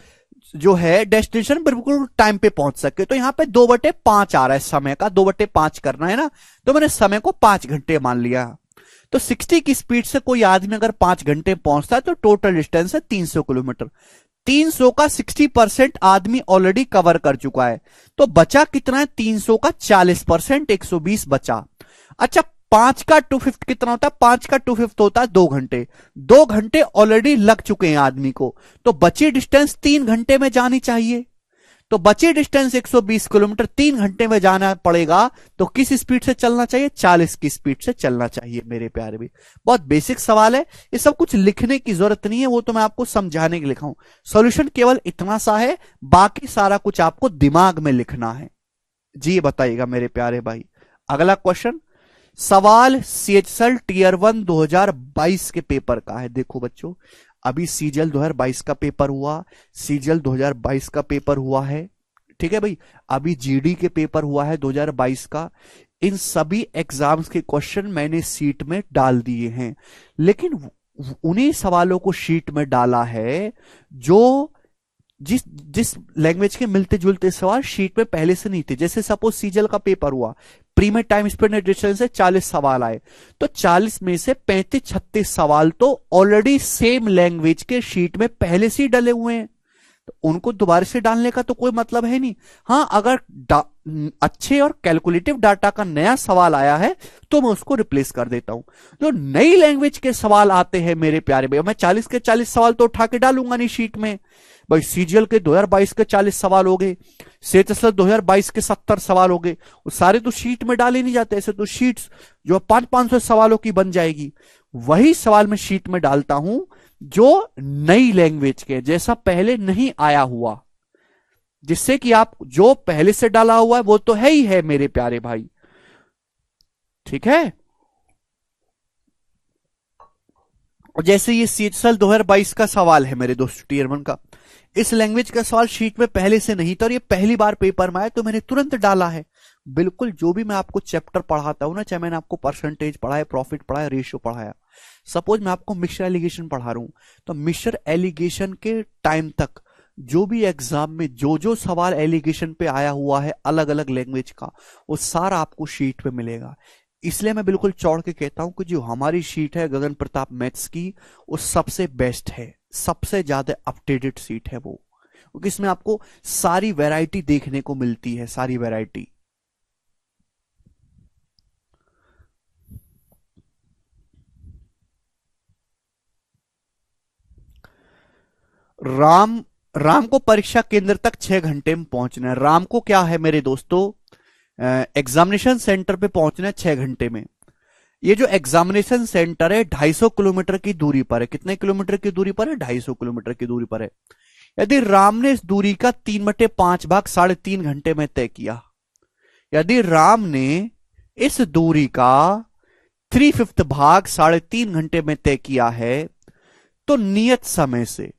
जो है डेस्टिनेशन बिल्कुल टाइम पे पहुंच सके? तो यहां पे 2/5 आ रहा है, समय का 2/5 करना है ना, तो मैंने समय को 5 घंटे मान लिया। तो 60 की स्पीड से कोई आदमी अगर 5 घंटे पहुंचता है तो टोटल डिस्टेंस है 300 किलोमीटर। 300 का 60% आदमी ऑलरेडी कवर कर चुका है। तो बचा कितना है? 300 का 40%, 120 बचा। अच्छा, 5 का 2/5 कितना होता है? 5 का 2/5 होता है 2 घंटे। 2 घंटे ऑलरेडी लग चुके हैं आदमी को, तो बची डिस्टेंस 3 घंटे में जानी चाहिए। तो बची डिस्टेंस 120 किलोमीटर 3 घंटे में जाना पड़ेगा। तो किस स्पीड से चलना चाहिए? 40 की स्पीड से चलना चाहिए मेरे प्यारे भी। बहुत बेसिक सवाल है, ये सब कुछ लिखने की जरूरत नहीं है, वो तो मैं आपको समझाने के लिए लिखा हूं। सॉल्यूशन केवल इतना सा है, बाकी सारा कुछ आपको दिमाग में लिखना है। जी बताइएगा मेरे प्यारे भाई। अगला क्वेश्चन, सवाल CHSL टीयर 1 2022 के पेपर का है। देखो बच्चों, अभी CGL 2022 का पेपर हुआ, CGL 2022 का पेपर हुआ है, ठीक है भाई। अभी GD के पेपर हुआ है 2022 का। इन सभी एग्जाम्स के क्वेश्चन मैंने शीट में डाल दिए हैं, लेकिन उन्हीं सवालों को शीट में डाला है जो जिस लैंग्वेज के मिलते जुलते सवाल शीट में पहले से नहीं थे। जैसे सपोज CGL का पेपर हुआ, प्री में टाइम स्पीड एंड डिस्टेंस से 40 सवाल आए, तो 40 में से 35-36 सवाल तो ऑलरेडी सेम लैंग्वेज के शीट में पहले से ही डले हुए हैं, तो उनको दोबारा से डालने का तो कोई मतलब है नहीं। हाँ, अगर अच्छे और कैलकुलेटिव डाटा का नया सवाल आया है तो मैं उसको रिप्लेस कर देता हूं। जो नई लैंग्वेज के सवाल आते हैं मेरे प्यारे भैया, मैं 40 के 40 सवाल तो उठा के डालूंगा नहीं शीट में भाई। CGL के 2022 के 40 सवाल हो गए, CHSL 2022 के 70 सवाल हो गए, वो सारे तो शीट में डाले नहीं जाते। ऐसे तो शीट्स जो 500-500 सवालों की बन जाएगी, वही सवाल मैं शीट में डालता हूं जो नई लैंग्वेज के, जैसा पहले नहीं आया हुआ, जिससे कि आप जो पहले से डाला हुआ है वो तो है ही है मेरे प्यारे भाई, ठीक है। और जैसे ये CHSL 2022 का सवाल है मेरे दोस्तों टीयर 1 का, इस लैंग्वेज का सवाल शीट में पहले से नहीं था और ये पहली बार पेपर में आया तो मैंने तुरंत डाला है। बिल्कुल जो भी मैं आपको चैप्टर पढ़ाता हूं ना, चाहे मैंने आपको परसेंटेज पढ़ाया, प्रॉफिट पढ़ाया, रेशियो पढ़ाया, सपोज मैं आपको मिक्सर एलिगेशन पढ़ा रहा हूं, तो मिक्सर एलिगेशन के टाइम तक जो भी एग्जाम में जो जो सवाल एलिगेशन पे आया हुआ है अलग अलग लैंग्वेज का, वो सारा आपको शीट पे मिलेगा। इसलिए मैं बिल्कुल चौड़ के कहता हूं कि जो हमारी शीट है गगन प्रताप मैथ्स की, वो सबसे बेस्ट है, सबसे ज्यादा अपडेटेड सीट है वो, क्योंकि इसमें आपको सारी वैरायटी देखने को मिलती है, सारी वैरायटी। राम राम को परीक्षा केंद्र तक 6 घंटे में पहुंचना है। राम को क्या है मेरे दोस्तों, एग्जामिनेशन सेंटर पे पहुंचना है 6 घंटे में। ये जो एग्जामिनेशन सेंटर है 250 किलोमीटर की दूरी पर है। कितने किलोमीटर की दूरी पर है? 250 किलोमीटर की दूरी पर है। यदि राम ने इस दूरी का 3/5 भाग 3.5 घंटे में तय किया, यदि राम ने इस दूरी का 3/5 भाग 3.5 घंटे में तय किया है, तो नियत समय से,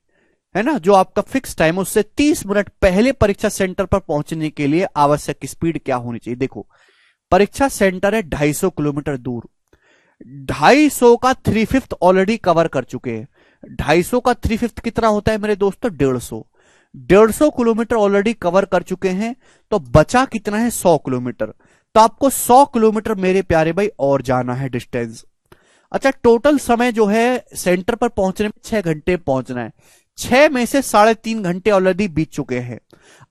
है ना, जो आपका फिक्स टाइम, उससे 30 मिनट पहले परीक्षा सेंटर पर पहुंचने के लिए आवश्यक स्पीड क्या होनी चाहिए? देखो, परीक्षा सेंटर है 250 किलोमीटर दूर, 250 का 3/5 ऑलरेडी कवर कर चुके हैं। 250 का 3/5 कितना होता है मेरे दोस्तों? 150। 150 किलोमीटर ऑलरेडी कवर कर चुके हैं, तो बचा कितना है? 100 किलोमीटर। तो आपको 100 किलोमीटर मेरे प्यारे भाई और जाना है डिस्टेंस। अच्छा, टोटल समय जो है सेंटर पर पहुंचने में 6 घंटे पहुंचना है। 6 में से 3.5 घंटे ऑलरेडी बीत चुके हैं,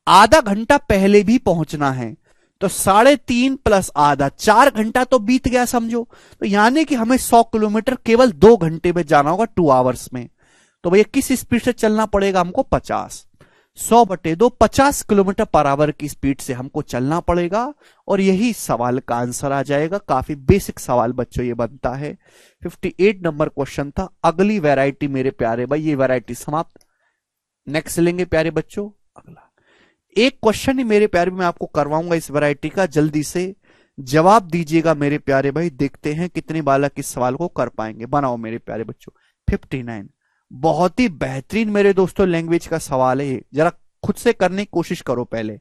आधा घंटा पहले भी पहुंचना है, तो 3.5 प्लस आधा, 4 घंटा तो बीत गया समझो। तो यानी कि हमें 100 किलोमीटर केवल 2 घंटे में जाना होगा, 2 आवर्स में। तो भैया किस स्पीड से चलना पड़ेगा हमको? 50। 100/2 50 किलोमीटर पर आवर की स्पीड से हमको चलना पड़ेगा, और यही सवाल का आंसर आ जाएगा। काफी बेसिक सवाल बच्चों ये बनता है। 58 नंबर क्वेश्चन था। अगली वैरायटी मेरे प्यारे भाई, ये वैरायटी समाप्त, नेक्स्ट लेंगे प्यारे बच्चों। अगला एक क्वेश्चन ही मेरे प्यारे मैं आपको करवाऊंगा इस वैरायटी का, जल्दी से जवाब दीजिएगा मेरे प्यारे भाई। देखते हैं कितने बालक इस सवाल को कर पाएंगे। बनाओ मेरे प्यारे बच्चों। 59, बहुत ही बेहतरीन मेरे दोस्तों लैंग्वेज का सवाल है, जरा खुद से करने की कोशिश करो पहले।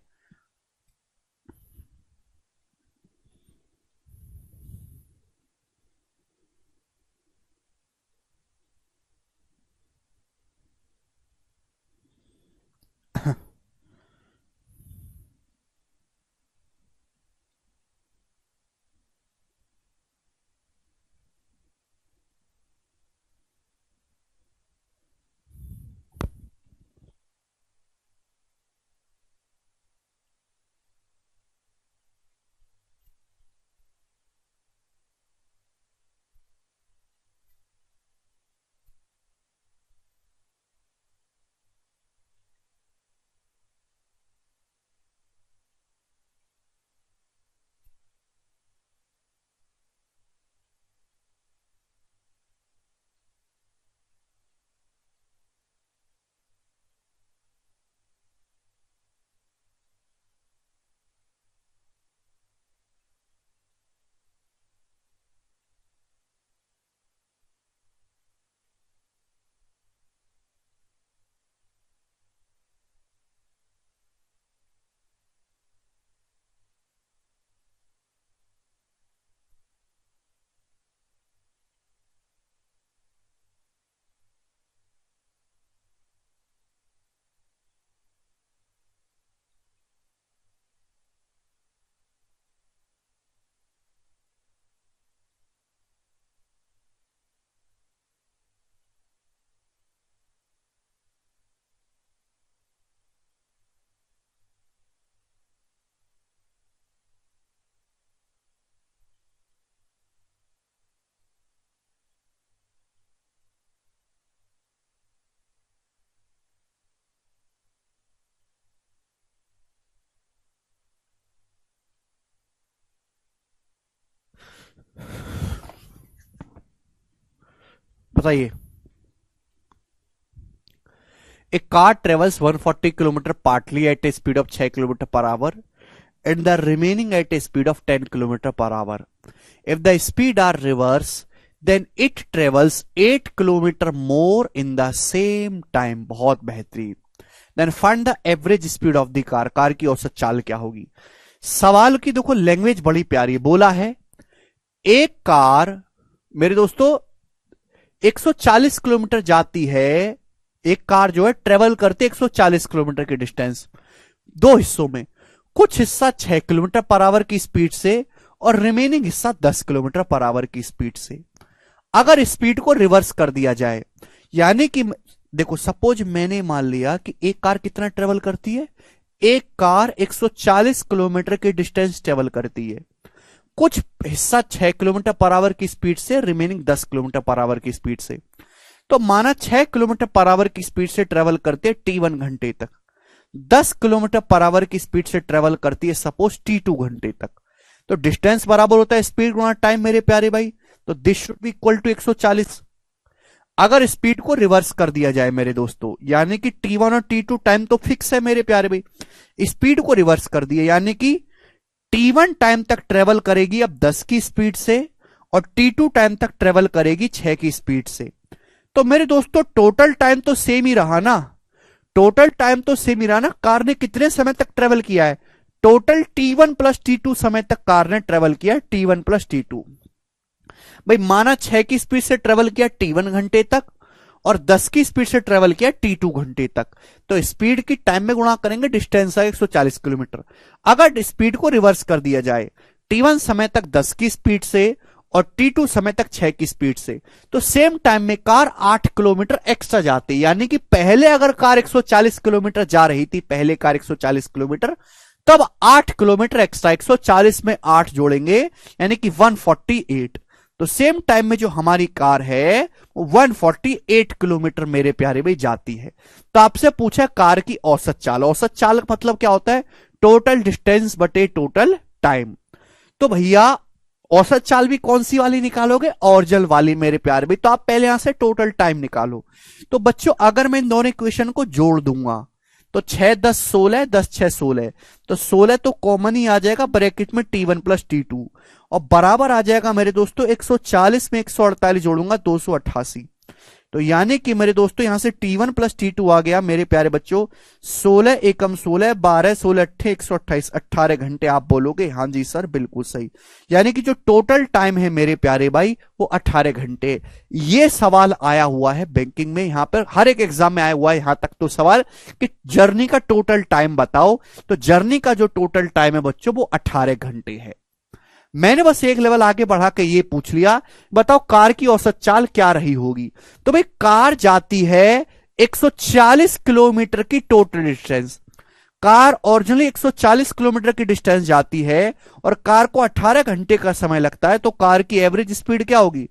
बताइए। A car travels 140 kilometer partly at a speed of 6 kilometer per hour and the remaining at a speed of 10 kilometer per hour. If the speed are reverse, then it travels 8 kilometre more in the same time. बहुत बेहतरीन। Then find the average speed of the car. Car की औसत चाल क्या होगी? सवाल की देखो लैंग्वेज बड़ी प्यारी बोला है, एक कार मेरे दोस्तों 140 किलोमीटर जाती है। एक कार जो है ट्रेवल करती है 140 किलोमीटर की डिस्टेंस दो हिस्सों में। कुछ हिस्सा 6 किलोमीटर पर आवर की स्पीड से और रिमेनिंग हिस्सा 10 किलोमीटर पर आवर की स्पीड से। अगर स्पीड को रिवर्स कर दिया जाए, यानी कि देखो सपोज मैंने मान लिया कि एक कार कितना ट्रेवल करती है, एक कार 140 किलोमीटर की डिस्टेंस ट्रेवल करती है, कुछ हिस्सा 6 किलोमीटर पर आवर की स्पीड से, रिमेनिंग 10 किलोमीटर पर आवर की स्पीड से। तो माना 6 किलोमीटर पर आवर की स्पीड से ट्रेवल करते हैं T1 घंटे तक, 10 किलोमीटर पर आवर की स्पीड से ट्रेवल करती है सपोज T2 घंटे तक। तो डिस्टेंस बराबर होता है स्पीड गुणा टाइम मेरे प्यारे भाई। तो this should be equal to 140। अगर स्पीड को रिवर्स कर दिया जाए मेरे दोस्तों, यानी कि T1 और T2 टाइम तो फिक्स है मेरे प्यारे भाई, स्पीड को रिवर्स कर दिया यानी कि T1 टाइम तक ट्रेवल करेगी अब 10 की स्पीड से और T2 टाइम तक ट्रेवल करेगी 6 की स्पीड से। तो मेरे दोस्तों टोटल टाइम तो सेम ही रहा ना, टोटल टाइम तो सेम ही रहा ना। कार ने कितने समय तक ट्रेवल किया है? टोटल T1 प्लस T2 समय तक कार ने ट्रेवल किया, T1 प्लस T2। भाई माना 6 की स्पीड से ट्रेवल किया T1 घंटे तक और 10 की स्पीड से ट्रेवल किया T2 घंटे तक। तो स्पीड की टाइम में गुणा करेंगे, डिस्टेंस है 140 किलोमीटर। अगर स्पीड को रिवर्स कर दिया जाए, T1 समय तक 10 की स्पीड से और T2 समय तक 6 की स्पीड से, तो सेम टाइम में कार 8 किलोमीटर एक्स्ट्रा जाती। यानी कि पहले अगर कार 140 किलोमीटर जा रही थी, पहले कार 140 किलोमीटर, तब 8 किलोमीटर एक्स्ट्रा, 140 में 8 जोड़ेंगे यानी कि 148। तो सेम टाइम में जो हमारी कार है वो 148 किलोमीटर मेरे प्यारे भाई जाती है। तो आपसे पूछा कार की औसत चाल। औसत चाल मतलब क्या होता है? टोटल डिस्टेंस बटे टोटल टाइम। तो भैया औसत चाल भी कौन सी वाली निकालोगे? ओरिजिनल वाली मेरे प्यारे भाई। तो आप पहले यहां से टोटल टाइम निकालो। तो बच्चों अगर मैं इन दोनों इक्वेशन को जोड़ दूंगा तो 6 10 16, 10 6 16, तो 16 तो कॉमन ही आ जाएगा ब्रैकेट में T1 प्लस T2 और बराबर आ जाएगा मेरे दोस्तों 140 में 148 जोड़ूंगा 288। तो यानी कि मेरे दोस्तों यहां से T1 प्लस T2 आ गया मेरे प्यारे बच्चों 16 एकम 16, 12 16 अट्ठे 128, 18 घंटे। आप बोलोगे हाँ जी सर बिल्कुल सही। यानी कि जो टोटल टाइम है मेरे प्यारे भाई वो 18 घंटे। ये सवाल आया हुआ है बैंकिंग में, यहां पर हर एक एग्जाम में आया हुआ है यहां तक तो सवाल कि जर्नी का टोटल टाइम बताओ। तो जर्नी का जो टोटल टाइम है बच्चों वो 18 घंटे है। मैंने बस एक लेवल आगे बढ़ा के ये पूछ लिया, बताओ कार की औसत चाल क्या रही होगी। तो भाई कार जाती है 140 किलोमीटर की total distance. Car originally 140 kilometre की डिस्टेंस जाती है और कार को 18 घंटे का समय लगता है। तो कार की एवरेज स्पीड क्या होगी?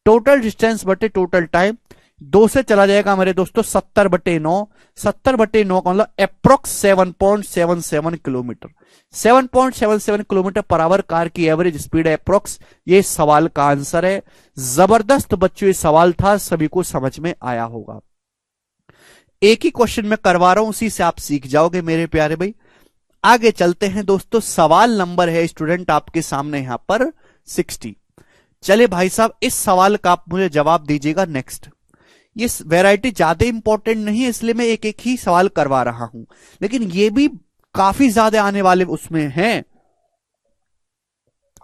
टोटल डिस्टेंस बटे टोटल टाइम, 2 से चला जाएगा मेरे दोस्तों 70/9। 70/9 का मतलब approx 7.77 kilometre. 7.77 kilometre per our car की एवरेज स्पीड है अप्रोक्स। ये सवाल का आंसर है। जबरदस्त बच्चों ये सवाल था, सभी को समझ में आया होगा। एक ही क्वेश्चन में करवा रहा हूं, उसी से आप सीख जाओगे मेरे प्यारे भाई। आगे चलते हैं दोस्तों। सवाल नंबर है स्टूडेंट आपके सामने यहां पर 60। चले भाई साहब इस सवाल का आप मुझे जवाब दीजिएगा नेक्स्ट। ये वैरायटी ज्यादा इंपॉर्टेंट नहीं है इसलिए मैं एक एक ही सवाल करवा रहा हूं, लेकिन ये भी काफी ज्यादा आने वाले उसमें हैं।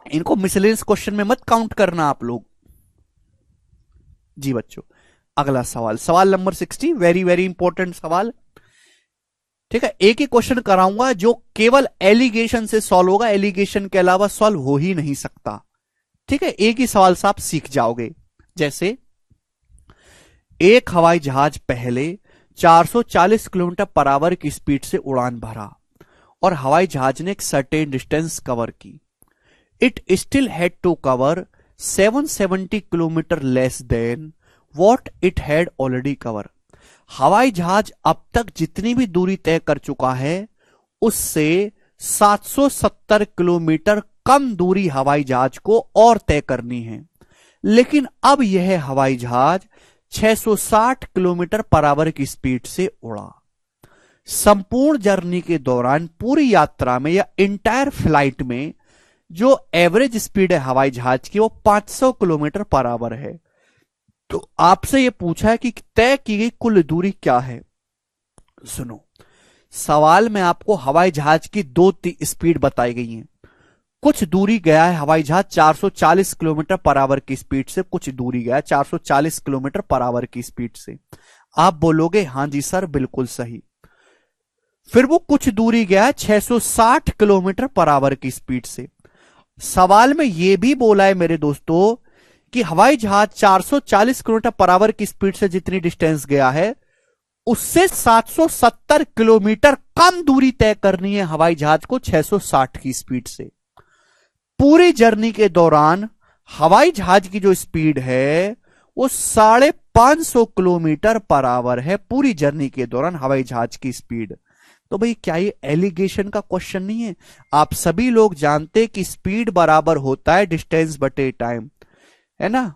इनको मिसलेनियस क्वेश्चन में मत काउंट करना आप लोग। जी बच्चों अगला सवाल, सवाल नंबर 60, वेरी वेरी इंपॉर्टेंट सवाल। ठीक है, एक ही क्वेश्चन कराऊंगा जो केवल एलिगेशन से सॉल्व होगा, एलिगेशन के अलावा सॉल्व हो ही नहीं सकता। ठीक है, एक ही सवाल से आप सीख जाओगे। जैसे एक हवाई जहाज पहले 440 किलोमीटर पर आवर की स्पीड से उड़ान भरा और हवाई जहाज ने एक सर्टेन डिस्टेंस कवर की। It still had to cover 770 kilometre less than what it had already cover. हवाई जहाज अब तक जितनी भी दूरी तय कर चुका है उससे 770 किलोमीटर कम दूरी हवाई जहाज को और तय करनी है, लेकिन अब यह हवाई जहाज 660 किलोमीटर पर आवर की स्पीड से उड़ा। संपूर्ण जर्नी के दौरान पूरी यात्रा में या इंटायर फ्लाइट में जो एवरेज स्पीड है हवाई जहाज की वो 500 किलोमीटर पर आवर है। तो आपसे ये पूछा है कि तय की गई कुल दूरी क्या है। सुनो, सवाल में आपको हवाई जहाज की दो स्पीड बताई गई है। कुछ दूरी गया है हवाई जहाज 440 किलोमीटर पर आवर की स्पीड से, कुछ दूरी गया है 440 किलोमीटर पर आवर की स्पीड से। आप बोलोगे हां जी सर बिल्कुल सही। फिर वो कुछ दूरी गया है 660 किलोमीटर पर आवर की स्पीड से। सवाल में यह भी बोला है मेरे दोस्तों कि हवाई जहाज 440 किलोमीटर पर आवर की स्पीड से जितनी डिस्टेंस गया है उससे 770 किलोमीटर कम दूरी तय करनी है हवाई जहाज को 660 की स्पीड से। पूरी जर्नी के दौरान हवाई जहाज की जो स्पीड है वो 550 किलोमीटर पर आवर है, पूरी जर्नी के दौरान हवाई जहाज की स्पीड। तो भाई क्या ये एलिगेशन का क्वेश्चन नहीं है? आप सभी लोग जानते हैं कि स्पीड बराबर होता है डिस्टेंस बटे टाइम, है ना।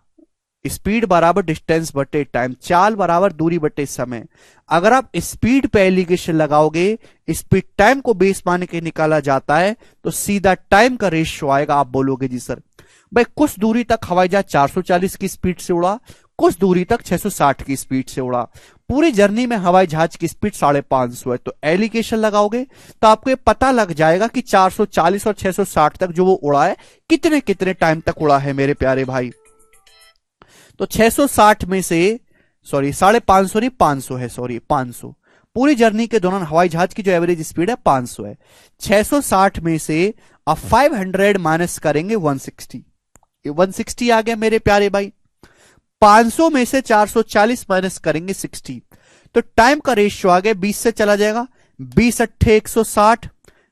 स्पीड बराबर डिस्टेंस बटे टाइम, चाल बराबर दूरी बटे समय। अगर आप स्पीड पे एलिगेशन लगाओगे, स्पीड टाइम को बेस मान के निकाला जाता है तो सीधा टाइम का रेशियो आएगा। आप बोलोगे जी सर भाई कुछ दूरी तक हवाई जहाज 440 की स्पीड से उड़ा, कुछ दूरी तक 660 की स्पीड से उड़ा, पूरी जर्नी में हवाई जहाज की स्पीड 550 है। तो एलिगेशन लगाओगे तो आपको ये पता लग जाएगा कि 440 और 660 तक जो वो उड़ा है कितने कितने टाइम तक उड़ा है मेरे प्यारे भाई। तो 660 में से 550 नहीं 500 है, 500। पूरी जर्नी के दौरान हवाई जहाज की जो एवरेज स्पीड है 500 है। 660 में से आप 500 माइनस करेंगे 160, ये 160 आ गया मेरे प्यारे भाई। 500 में से 440 माइनस करेंगे 60, तो टाइम का रेशियो आ गया 20 से चला जाएगा, 20 अट्ठे 160,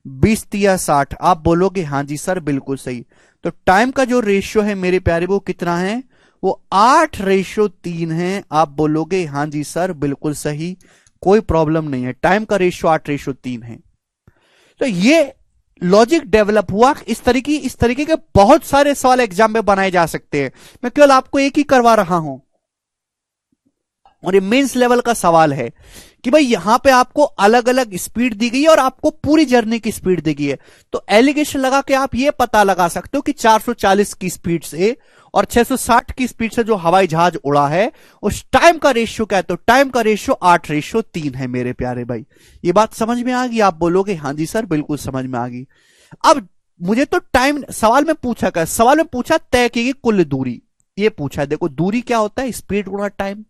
20 तिया 60। आप बोलोगे हां जी सर बिल्कुल सही। तो टाइम का जो रेशियो है मेरे प्यारे वो कितना है? वो 8:3 है। आप बोलोगे हां जी सर बिल्कुल सही, कोई प्रॉब्लम नहीं है, टाइम का रेशियो 8:3 है। तो ये लॉजिक डेवलप हुआ। इस तरीके के बहुत सारे सवाल एग्जाम में बनाए जा सकते हैं, मैं केवल आपको एक ही करवा रहा हूं। और ये मेंस लेवल का सवाल है कि भाई यहां पे आपको अलग अलग स्पीड दी गई है और आपको पूरी जर्नी की स्पीड दी गई है। तो एलिगेशन लगा के आप ये पता लगा सकते हो कि 440 की स्पीड से और 660 की स्पीड से जो हवाई जहाज उड़ा है उस टाइम का रेशियो क्या है? तो टाइम का रेशियो 8:3 है मेरे प्यारे भाई। ये बात समझ में आ गई? आप बोलोगे हां जी सर बिल्कुल समझ में आ गई। अब मुझे तो टाइम सवाल में पूछा क्या? सवाल में पूछा तय की गई कुल दूरी, ये पूछा है। देखो दूरी क्या होता है? स्पीड गुणा टाइम।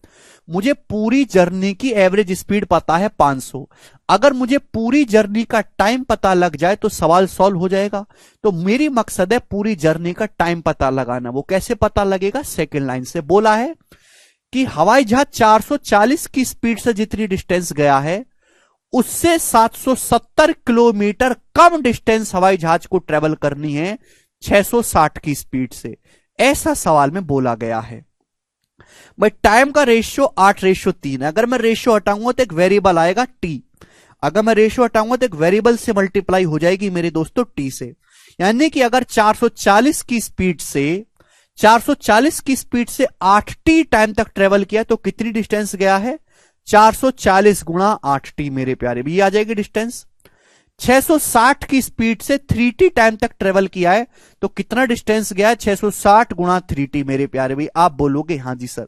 मुझे पूरी जर्नी की एवरेज स्पीड पता है 500। अगर मुझे पूरी जर्नी का टाइम पता लग जाए तो सवाल सॉल्व हो जाएगा। तो मेरी मकसद है पूरी जर्नी का टाइम पता लगाना। वो कैसे पता लगेगा? सेकंड लाइन से बोला है कि हवाई जहाज 440 की स्पीड से जितनी डिस्टेंस गया है उससे 770 किलोमीटर कम डिस्टेंस हवाई जहाज को ट्रेवल करनी है 660 की स्पीड से, ऐसा सवाल में बोला गया है। भाई टाइम का रेशियो 8:3 है। अगर मैं रेशियो हटाऊंगा तो एक वेरिएबल आएगा टी। अगर मैं रेशियो हटाऊंगा तो एक वेरिएबल से मल्टीप्लाई हो जाएगी मेरे दोस्तों टी से। यानी कि अगर 440 की स्पीड से 8t टाइम तक ट्रेवल किया तो कितनी डिस्टेंस गया है? 440 गुणा 8t मेरे प्यारे भी आ जाएगी डिस्टेंस। 660 की स्पीड से 3t टाइम तक ट्रेवल किया है तो कितना डिस्टेंस गया है? 660 गुणा 3t मेरे प्यारे भी। आप बोलोगे हां जी सर।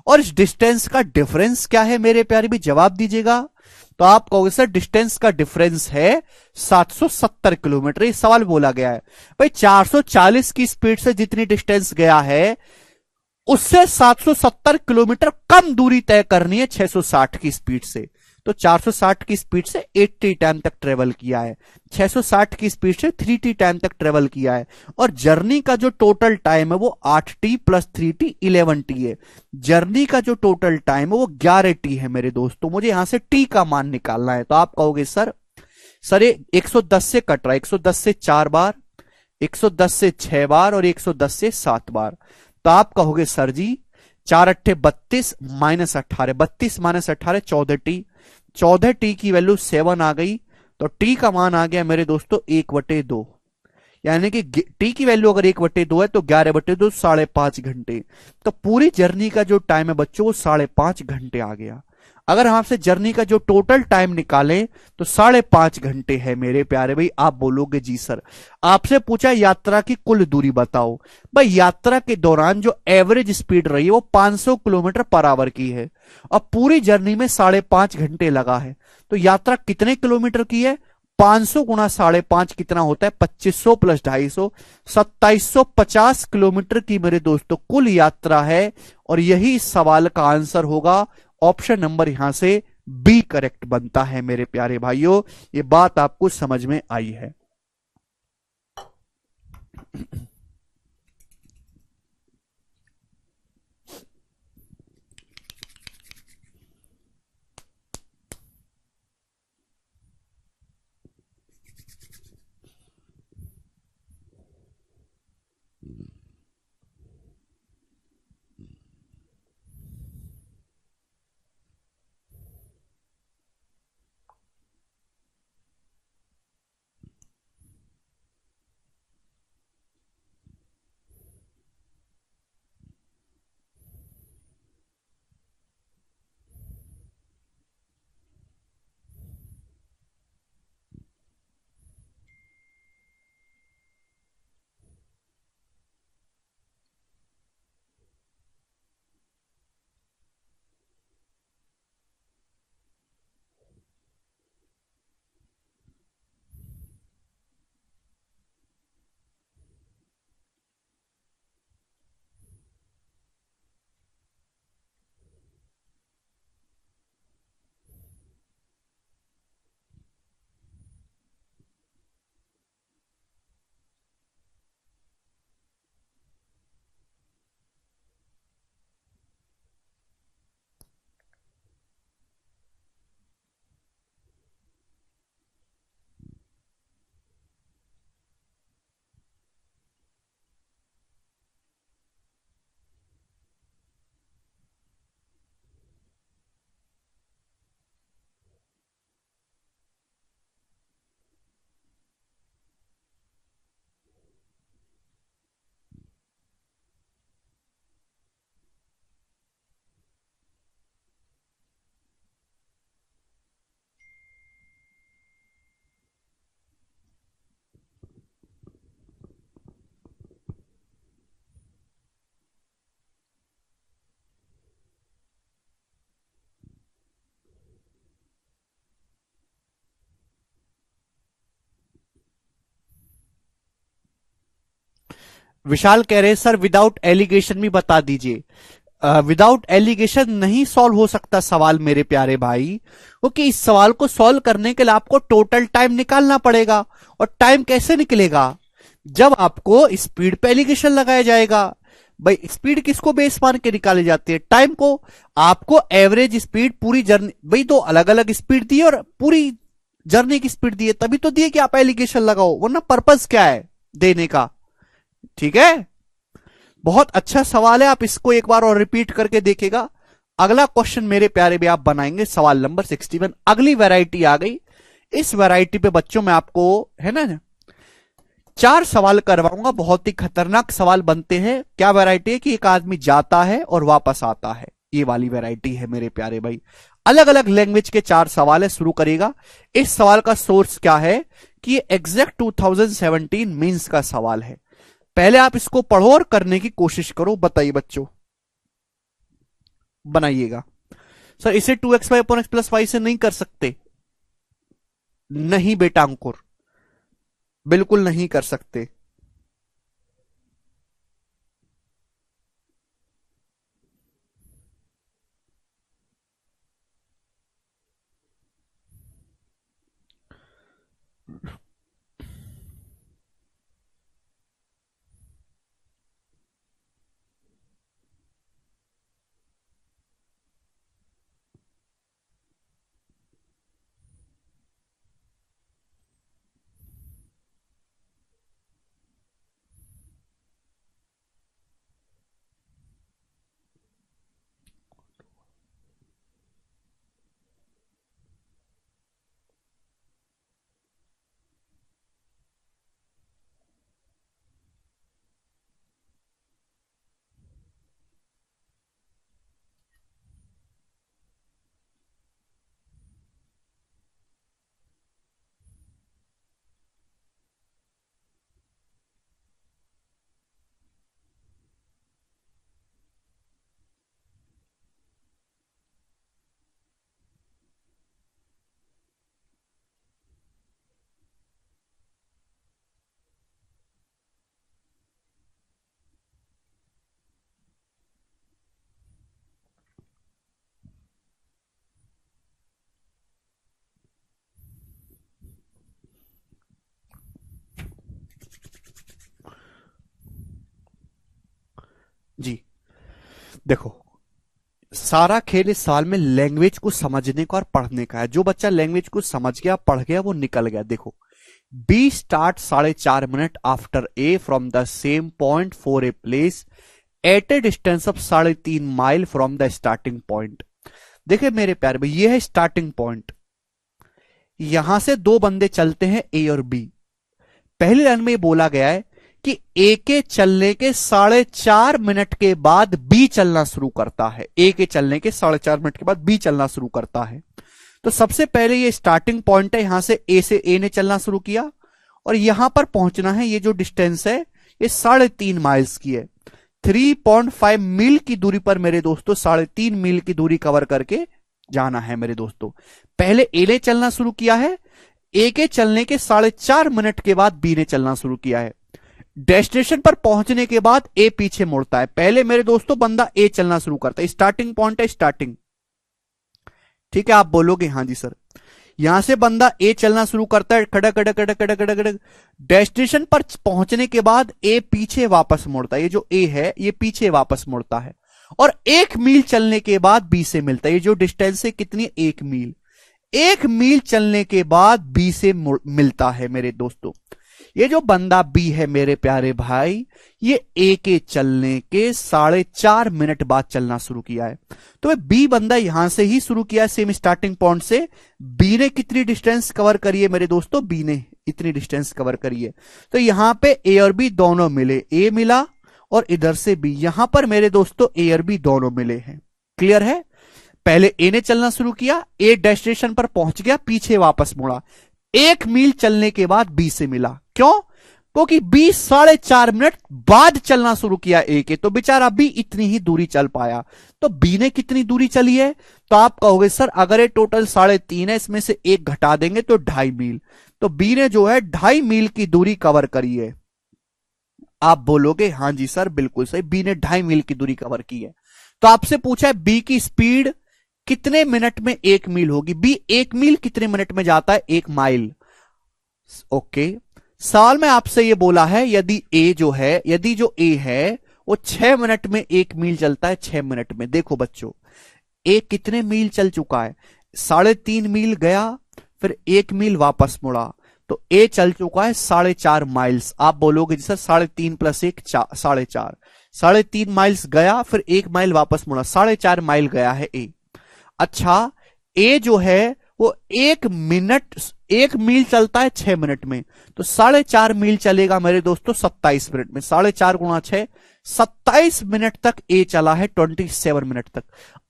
और इस डिस्टेंस का डिफरेंस क्या है मेरे प्यारे भी? जवाब दीजिएगा। तो आप कहोगे सर डिस्टेंस का डिफरेंस है 770 किलोमीटर। ये सवाल बोला गया है भाई 440 की स्पीड से जितनी डिस्टेंस गया है उससे 770 किलोमीटर कम दूरी तय करनी है 660 की स्पीड से। तो 460 की स्पीड से 80 टाइम तक ट्रेवल किया है, 660 की स्पीड से 3t टाइम तक ट्रेवल किया है। और जर्नी का जो टोटल टाइम है वो 8t प्लस 3t 11t है। जर्नी का जो टोटल टाइम है वो 11t है मेरे दोस्तों। मुझे यहां से t का मान निकालना है। तो आप कहोगे सर ये 110 से कट रहा है, 110 से 4 बार, 110 से 6 बार और 110 से 7 बार। तो आप कहोगे सर जी 4 अट्ठे 32 माइनस 18, 32 माइनस 18 14t, 14t की वैल्यू 7 आ गई। तो t का मान आ गया मेरे दोस्तों 1/2। यानी कि t की वैल्यू अगर 1/2 है तो 11/2 5.5 घंटे। तो पूरी जर्नी का जो टाइम है बच्चों वो 5.5 घंटे आ गया। अगर हम आपसे जर्नी का जो टोटल टाइम निकालें तो 5.5 घंटे है मेरे प्यारे भाई। आप बोलोगे जी सर। आपसे पूछा यात्रा की कुल दूरी बताओ। भाई यात्रा के दौरान जो एवरेज स्पीड रही है वो 500 किलोमीटर पर आवर की है, और पूरी जर्नी में 5.5 घंटे लगा है। तो यात्रा कितने किलोमीटर की है? 500 गुणा 5.5 कितना होता है? 2500 प्लस 250, 2750 किलोमीटर की मेरे दोस्तों कुल यात्रा है। और यही इस सवाल का आंसर होगा। ऑप्शन नंबर यहां से बी करेक्ट बनता है मेरे प्यारे भाइयों। ये बात आपको समझ में आई है? विशाल कह रहे हैं सर विदाउट एलिगेशन भी बता दीजिए। विदाउट एलिगेशन नहीं सॉल्व हो सकता सवाल मेरे प्यारे भाई, क्योंकि इस सवाल को सॉल्व करने के लिए आपको टोटल टाइम निकालना पड़ेगा। और टाइम कैसे निकलेगा? जब आपको स्पीड पे एलिगेशन लगाया जाएगा। भाई स्पीड किसको बेस मान के निकाली जाती है? टाइम को। आपको एवरेज स्पीड पूरी जर्नी, भाई तो अलग अलग स्पीड दी है और पूरी जर्नी की स्पीड दी है, तभी तो दिए कि आप एलिगेशन लगाओ, वरना पर्पस क्या है देने का? ठीक है। बहुत अच्छा सवाल है, आप इसको एक बार और रिपीट करके देखेगा। अगला क्वेश्चन मेरे प्यारे भी आप बनाएंगे, सवाल नंबर 61। अगली वैरायटी आ गई। इस वैरायटी पे बच्चों में आपको है ना 4 सवाल करवाऊंगा। बहुत ही खतरनाक सवाल बनते हैं। क्या वैरायटी है कि एक आदमी जाता है और वापस आता है, ये वाली वैरायटी है मेरे प्यारे भाई। अलग अलग लैंग्वेज के 4 सवाल है। शुरू करेगा। इस सवाल का सोर्स क्या है कि एग्जैक्ट 2017 मींस का सवाल है। पहले आप इसको पढ़ो और करने की कोशिश करो। बताइए बच्चों, बनाइएगा। सर इसे 2x/(x+y) से नहीं कर सकते? नहीं बेटा अंकुर, बिल्कुल नहीं कर सकते। जी देखो, सारा खेल इस साल में लैंग्वेज को समझने का और पढ़ने का है। जो बच्चा लैंग्वेज को समझ गया, पढ़ गया, वो निकल गया। देखो, B start 4.5 minute after A from the same point for a place at a distance of 3.5 mile from the starting point. देखिए मेरे प्यारे भाई, ये है स्टार्टिंग पॉइंट। यहां से दो बंदे चलते हैं, ए और बी। पहली लाइन में ये बोला गया है कि ए के चलने के 4.5 मिनट के बाद बी चलना शुरू करता है। ए के चलने के 4.5 मिनट के बाद बी चलना शुरू करता है। तो सबसे पहले ये स्टार्टिंग पॉइंट है, यहां से ए ने चलना शुरू किया और यहां पर पहुंचना है। ये जो डिस्टेंस है ये 3.5 माइल्स की है। 3.5 मील की दूरी पर मेरे दोस्तों 3.5 मील की दूरी कवर करके जाना है मेरे दोस्तों। पहले ए ने चलना शुरू किया है, ए के चलने के 4.5 मिनट के बाद बी ने चलना शुरू किया है। डेस्टिनेशन पर पहुंचने के बाद ए पीछे मुड़ता है। पहले मेरे दोस्तों बंदा ए चलना शुरू करता है, स्टार्टिंग पॉइंट है, स्टार्टिंग। ठीक है, आप बोलोगे हाँ जी सर। यहां से बंदा ए चलना शुरू करता है, खड़ा खड़ा खड़ा खड़ा खड़ा खड़ा। डेस्टिनेशन पर पहुंचने के बाद ए पीछे वापस मुड़ता है। ये जो ए है ये पीछे वापस मुड़ता है और 1 मील चलने के बाद बी से मिलता है। ये जो डिस्टेंस है कितनी, 1 मील। 1 मील चलने के बाद बी से मिलता है मेरे दोस्तों। ये जो बंदा बी है मेरे प्यारे भाई, ये ए के चलने के 4.5 मिनट बाद चलना शुरू किया है। तो बी बंदा यहां से ही शुरू किया है, सेम स्टार्टिंग पॉइंट से। बी ने कितनी डिस्टेंस कवर करी है मेरे दोस्तों, बी ने इतनी डिस्टेंस कवर करी है। तो यहां पे ए और बी दोनों मिले, ए मिला और इधर से बी। यहां पर मेरे दोस्तों ए और बी दोनों मिले हैं। क्लियर है? पहले ए ने चलना शुरू किया, ए डेस्टिनेशन पर पहुंच गया, पीछे वापस मुड़ा। 1 मील चलने के बाद बी से मिला। क्यों? क्योंकि बी 4.5 मिनट बाद चलना शुरू किया ए के, तो बेचारा बी इतनी ही दूरी चल पाया। तो बी ने कितनी दूरी चली है? तो आप कहोगे सर अगर ये टोटल 3.5 है, इसमें से 1 घटा देंगे तो 2.5 मील। तो बी ने जो है 2.5 मील की दूरी कवर करी है। आप बोलोगे हाँ जी सर बिल्कुल सही, बी ने 2.5 मील की दूरी कवर की है। तो आपसे पूछा है बी की स्पीड कितने मिनट में 1 मील होगी। बी 1 मील कितने मिनट में जाता है? 1 माइल। ओके, सवाल में आपसे ये बोला है यदि जो ए है वो 6 मिनट में 1 मील चलता है, 6 मिनट में। देखो बच्चों, ए कितने मील चल चुका है? 3.5 मील गया, फिर 1 मील वापस मुड़ा, तो ए चल चुका है 4.5 माइल्स। आप बोलोगे जी सर 3.5 + 1 4.5, 3.5 माइल्स गया, फिर 1 माइल वापस मुड़ा, 4.5 माइल गया है ए। अच्छा, ए जो है वो 1 मील चलता है 6 मिनट में, तो 4.5 मील चलेगा मेरे दोस्तों 27 मिनट में। 4.5 × 6 27 मिनट तक ए चला है, 27 मिनट तक।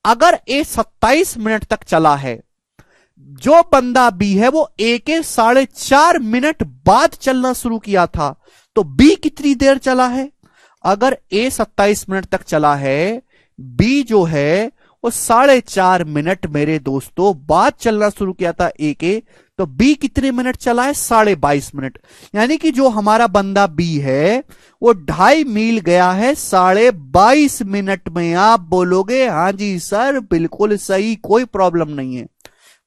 अगर ए 27 मिनट तक चला है, जो बंदा बी है वो ए के 4.5 मिनट बाद चलना शुरू किया था, तो बी कितनी देर चला है? अगर ए 27 मिनट तक चला है, बी जो है वो 4.5 मिनट मेरे दोस्तों बाद चलना शुरू किया था ए के, तो बी कितने मिनट चला है? 22.5 मिनट। यानी कि जो हमारा बंदा बी है वो 2.5 मील गया है 22.5 मिनट में। आप बोलोगे हाँ जी सर बिल्कुल सही, कोई प्रॉब्लम नहीं है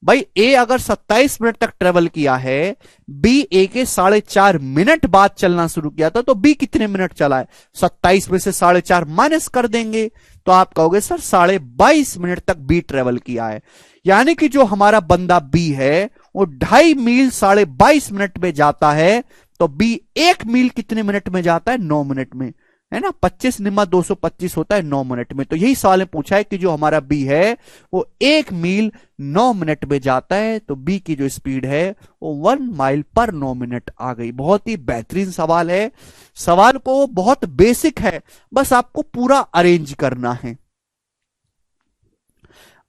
भाई। ए अगर 27 मिनट तक ट्रेवल किया है, बी ए के 4.5 मिनट बाद चलना शुरू किया था, तो बी कितने मिनट चला है? 27 में से 4.5 माइनस कर देंगे, तो आप कहोगे सर 22.5 मिनट तक बी ट्रेवल किया है। यानी कि जो हमारा बंदा बी है वो 2.5 मील 22.5 मिनट में जाता है, तो बी 1 मील कितने मिनट में जाता है? 9 मिनट में, है ना। 25 निम्मा 225 होता है 9 मिनट में। तो यही सवाल में पूछा है कि जो हमारा बी है वो 1 मील 9 मिनट में जाता है, तो बी की जो स्पीड है वो 1 माइल/9 मिनट आ गई। बहुत ही बेहतरीन सवाल है। सवाल को बहुत बेसिक है, बस आपको पूरा अरेंज करना है।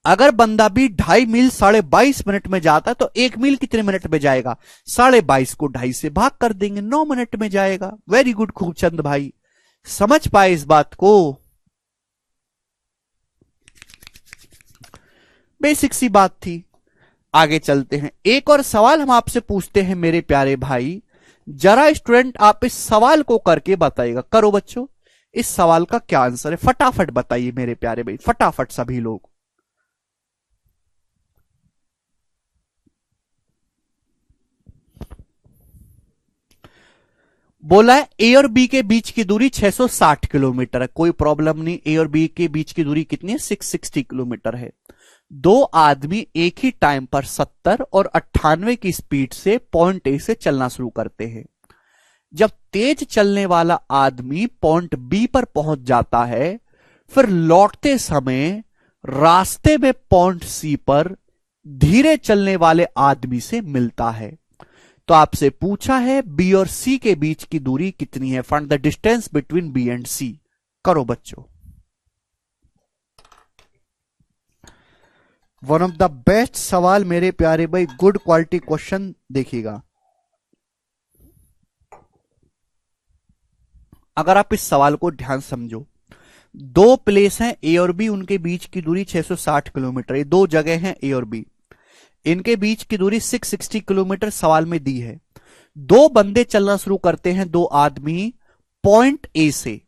अगर बंदा भी 2.5 मील 22.5 मिनट में जाता है, तो 1 मील कितने मिनट में जाएगा? 22.5 को 2.5 से भाग कर देंगे, 9 मिनट में जाएगा। वेरी गुड खूबचंद भाई, समझ पाए इस बात को? बेसिक सी बात थी। आगे चलते हैं, एक और सवाल हम आपसे पूछते हैं मेरे प्यारे भाई। जरा स्टूडेंट आप इस सवाल को करके बताइएगा। करो बच्चों, इस सवाल का क्या आंसर है? फटाफट बताइए मेरे प्यारे भाई, फटाफट सभी लोग। बोला है ए और बी के बीच की दूरी 660 किलोमीटर है, कोई प्रॉब्लम नहीं। ए और बी के बीच की दूरी कितनी है? 660 किलोमीटर है। दो आदमी एक ही टाइम पर 70 और 98 की स्पीड से पॉइंट ए से चलना शुरू करते हैं। जब तेज चलने वाला आदमी पॉइंट बी पर पहुंच जाता है, फिर लौटते समय रास्ते में पॉइंट सी पर धीरे चलने वाले आदमी से मिलता है। तो आपसे पूछा है बी और सी के बीच की दूरी कितनी है? Find the distance between B and C. करो बच्चों। वन ऑफ द बेस्ट सवाल मेरे प्यारे भाई, गुड क्वालिटी क्वेश्चन देखिएगा। अगर आप इस सवाल को ध्यान समझो, दो प्लेस हैं ए और बी, उनके बीच की दूरी 660 किलोमीटर। ये दो जगह हैं ए और बी, इनके बीच की दूरी 660 किलोमीटर सवाल में दी है। दो बंदे चलना शुरू करते हैं, दो आदमी पॉइंट ए से।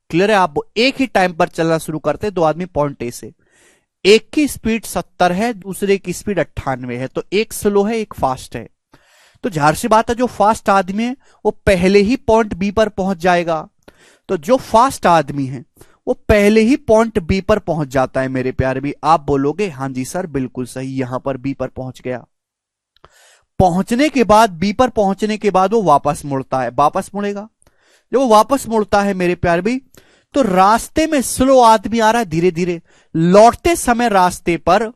क्लियर है? आप एक ही टाइम पर चलना शुरू करते हैं दो आदमी पॉइंट ए से। एक की स्पीड 70 है, दूसरे की स्पीड 98 है। तो एक स्लो है, एक फास्ट है। तो जाहिर सी बात है जो फास्ट आदमी है वो पहले ही पॉइंट बी पर पहुंच जाएगा। तो जो फास्ट आदमी है वो पहले ही पॉइंट बी पर पहुंच जाता है मेरे प्यारे भी। आप बोलोगे हां जी सर बिल्कुल सही, यहां पर बी पर पहुंच गया। पहुंचने के बाद, बी पर पहुंचने के बाद वो वापस मुड़ता है, वापस मुड़ेगा। जब वो वापस मुड़ता है मेरे प्यारे भी, तो रास्ते में स्लो आदमी आ रहा है धीरे धीरे। लौटते समय रास्ते पर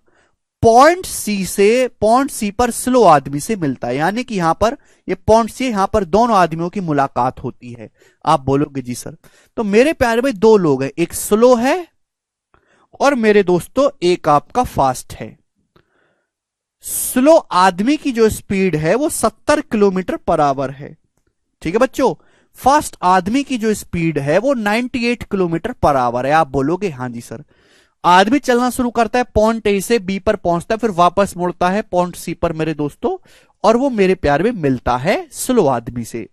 पॉइंट सी पर स्लो आदमी से मिलता है, यानी कि यहां पर ये पॉइंट सी, यहां पर दोनों आदमियों की मुलाकात होती है। आप बोलोगे जी सर। तो मेरे प्यारे भाई दो लोग हैं, एक स्लो है और मेरे दोस्तों एक आपका फास्ट है। स्लो आदमी की जो स्पीड है वो 70 किलोमीटर पर आवर है, ठीक है बच्चों। फास्ट आदमी की जो स्पीड है वो 98 किलोमीटर पर आवर है। आप बोलोगे हां जी सर। आदमी चलना शुरू करता है पॉइंट ए से बी पर पहुंचता है, फिर वापस मुड़ता है पॉइंट सी पर मेरे दोस्तों, और वो मेरे प्यार में मिलता है स्लो आदमी से।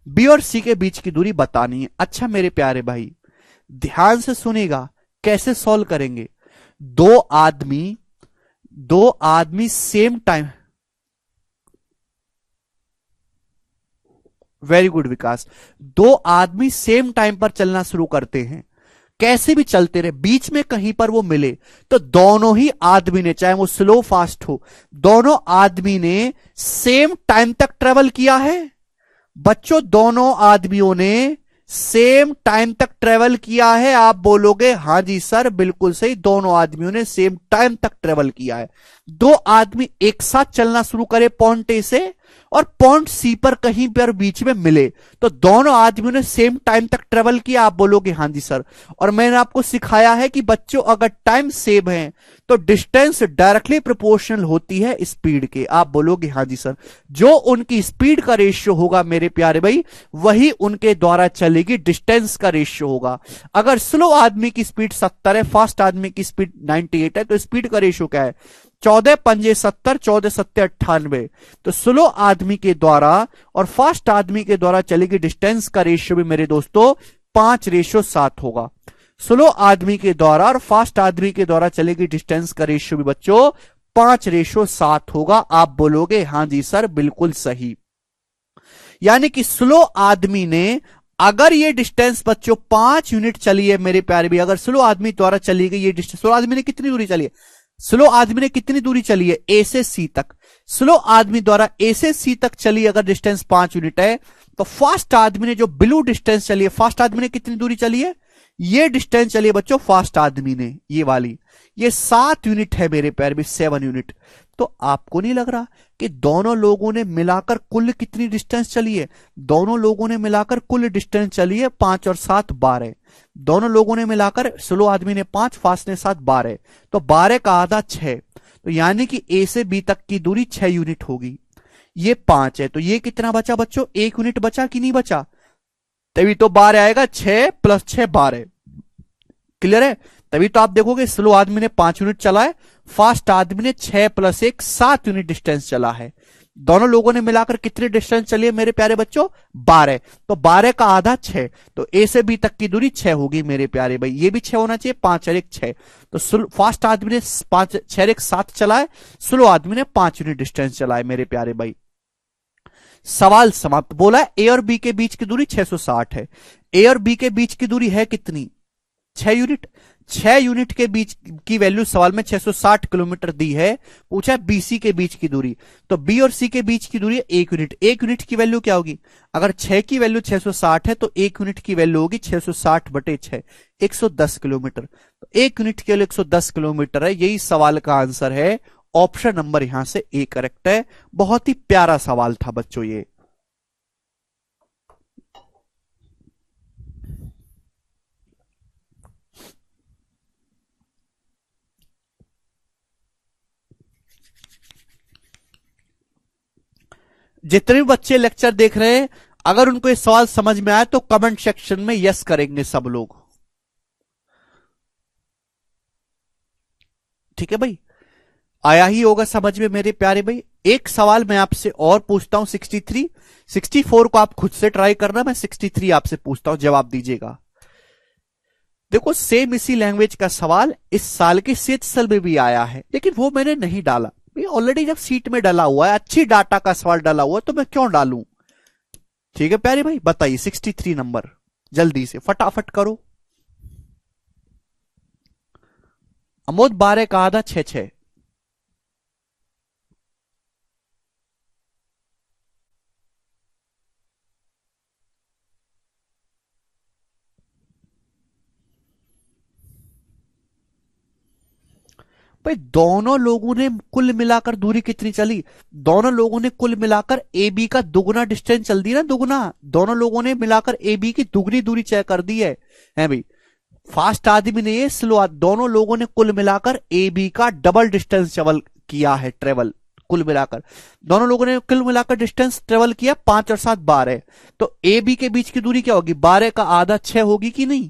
बी और सी के बीच की दूरी बतानी है। अच्छा मेरे प्यारे भाई ध्यान से सुनेगा, कैसे सॉल्व करेंगे। दो आदमी सेम टाइम, वेरी गुड विकास। दो आदमी सेम टाइम पर चलना शुरू करते हैं, कैसे भी चलते रहे, बीच में कहीं पर वो मिले तो दोनों ही आदमी ने, चाहे वो स्लो फास्ट हो, दोनों आदमी ने सेम टाइम तक ट्रेवल किया है। बच्चों दोनों आदमियों ने सेम टाइम तक ट्रेवल किया है। आप बोलोगे हां जी सर बिल्कुल सही, दोनों आदमियों ने सेम टाइम तक ट्रेवल किया है। दो आदमी एक साथ चलना शुरू करे पॉइंट ए से और पॉइंट सी पर कहीं पर बीच में मिले तो दोनों आदमियों ने सेम टाइम तक ट्रेवल किया। आप बोलोगे हां जी सर। और मैंने आपको सिखाया है कि बच्चों अगर टाइम सेम है तो डिस्टेंस डायरेक्टली प्रोपोर्शनल होती है स्पीड के। आप बोलोगे हां जी सर। जो उनकी स्पीड का रेशियो होगा मेरे प्यारे भाई, वही उनके द्वारा चलेगी डिस्टेंस का रेशियो होगा। अगर स्लो आदमी की स्पीड 70 है, फास्ट आदमी की स्पीड 98 है, तो स्पीड का रेशियो क्या है? 14 पंजे 70, 14 सत्ते 98। तो स्लो आदमी के द्वारा और फास्ट आदमी के द्वारा चलेगी डिस्टेंस का रेशियो भी मेरे दोस्तों 5:7 होगा। स्लो आदमी के द्वारा और फास्ट आदमी के द्वारा चलेगी डिस्टेंस का रेशियो भी बच्चों 5:7 होगा। आप बोलोगे हां जी सर बिल्कुल सही। यानी कि स्लो आदमी ने, अगर ये डिस्टेंस बच्चों 5 यूनिट चली है मेरे प्यारे भी, अगर स्लो आदमी द्वारा चली गई ये डिस्टेंस, स्लो आदमी ने कितनी दूरी चली है? स्लो आदमी ने कितनी दूरी चली है? ए से सी तक। स्लो आदमी द्वारा ए से सी तक चली अगर डिस्टेंस 5 यूनिट है, तो फास्ट आदमी ने जो ब्लू डिस्टेंस चली है, फास्ट आदमी ने कितनी दूरी चली है? ये डिस्टेंस चली है बच्चों फास्ट आदमी ने, ये वाली, ये 7 यूनिट है मेरे प्यारे भी, 7 यूनिट। तो आपको नहीं लग रहा कि दोनों लोगों ने मिलाकर कुल कितनी डिस्टेंस चली है? दोनों लोगों ने मिलाकर कुल डिस्टेंस चली है 5 और 7 12। दोनों लोगों ने मिलाकर, स्लो आदमी ने 5, फास्ट ने 7, 12। तो 12 का आधा 6, तो यानी कि ए से बी तक की दूरी 6 यूनिट होगी। ये 5 है, तो ये कितना बचा बच्चों? 1 यूनिट बचा कि नहीं बचा? तभी तो 12 आएगा, 6 + 6 12। क्लियर है? तभी तो आप देखोगे स्लो आदमी ने 5 यूनिट चला है, फास्ट आदमी ने 6 + 1 7 यूनिट डिस्टेंस चला है। दोनों लोगों ने मिलाकर कितनी डिस्टेंस चली है मेरे प्यारे बच्चों? 12। तो 12 का आधा 6, तो ए से बी तक की दूरी 6 होगी मेरे प्यारे भाई। ये भी 6 होना चाहिए, 5 और 1 6। तो फास्ट आदमी ने 6 और 1 7 चला है, स्लो आदमी ने 5 यूनिट डिस्टेंस चला है मेरे प्यारे भाई। सवाल समाप्त। बोला है ए और बी के बीच की दूरी 660 है। ए और बी के बीच की दूरी है कितनी? 6 यूनिट। 6 यूनिट के बीच की वैल्यू सवाल में 660 किलोमीटर दी है। पूछा है बीसी के बीच की दूरी, तो बी और सी के बीच की दूरी है 1 यूनिट। 1 यूनिट की वैल्यू क्या होगी? अगर 6 की वैल्यू 660 है तो 1 यूनिट की वैल्यू होगी 660 बटे 6, 110 किलोमीटर। तो 1 यूनिट के लिए 110 किलोमीटर है। यही सवाल का आंसर है। ऑप्शन नंबर यहां से ए करेक्ट है। बहुत ही प्यारा सवाल था बच्चों ये। जितने भी बच्चे लेक्चर देख रहे हैं, अगर उनको ये सवाल समझ में आए तो कमेंट सेक्शन में यस करेंगे सब लोग। ठीक है भाई, आया ही होगा समझ में मेरे प्यारे भाई। एक सवाल मैं आपसे और पूछता हूं 63, 64 को आप खुद से ट्राई करना, मैं 63 आपसे पूछता हूं, जवाब दीजिएगा। देखो सेम इसी लैंग्वेज का सवाल इस साल के सीएचएसएल में भी आया है, लेकिन वो मैंने नहीं डाला। ऑलरेडी जब सीट में डाला हुआ है, अच्छी डाटा का सवाल डाला हुआ है, तो मैं क्यों डालूं। ठीक है प्यारे भाई, बताइए 63 नंबर, जल्दी से फटाफट करो। अमोद 12 का आधा 6 भाई दोनों लोगों ने कुल मिलाकर दूरी कितनी चली? दोनों लोगों ने कुल मिलाकर ए बी का दुगना डिस्टेंस चल दी ना, दुगना। दोनों लोगों ने मिलाकर ए बी की दुगनी दूरी तय कर दी है भाई। फास्ट आदमी ने ये स्लो आदमी, दोनों लोगों ने कुल मिलाकर ए बी का डबल डिस्टेंस ट्रेवल किया है। ट्रेवल कुल मिलाकर दोनों लोगों ने कुल मिलाकर डिस्टेंस ट्रेवल किया 5 और 7 12। तो ए बी के बीच की दूरी क्या होगी? 12 का आधा 6 होगी कि नहीं?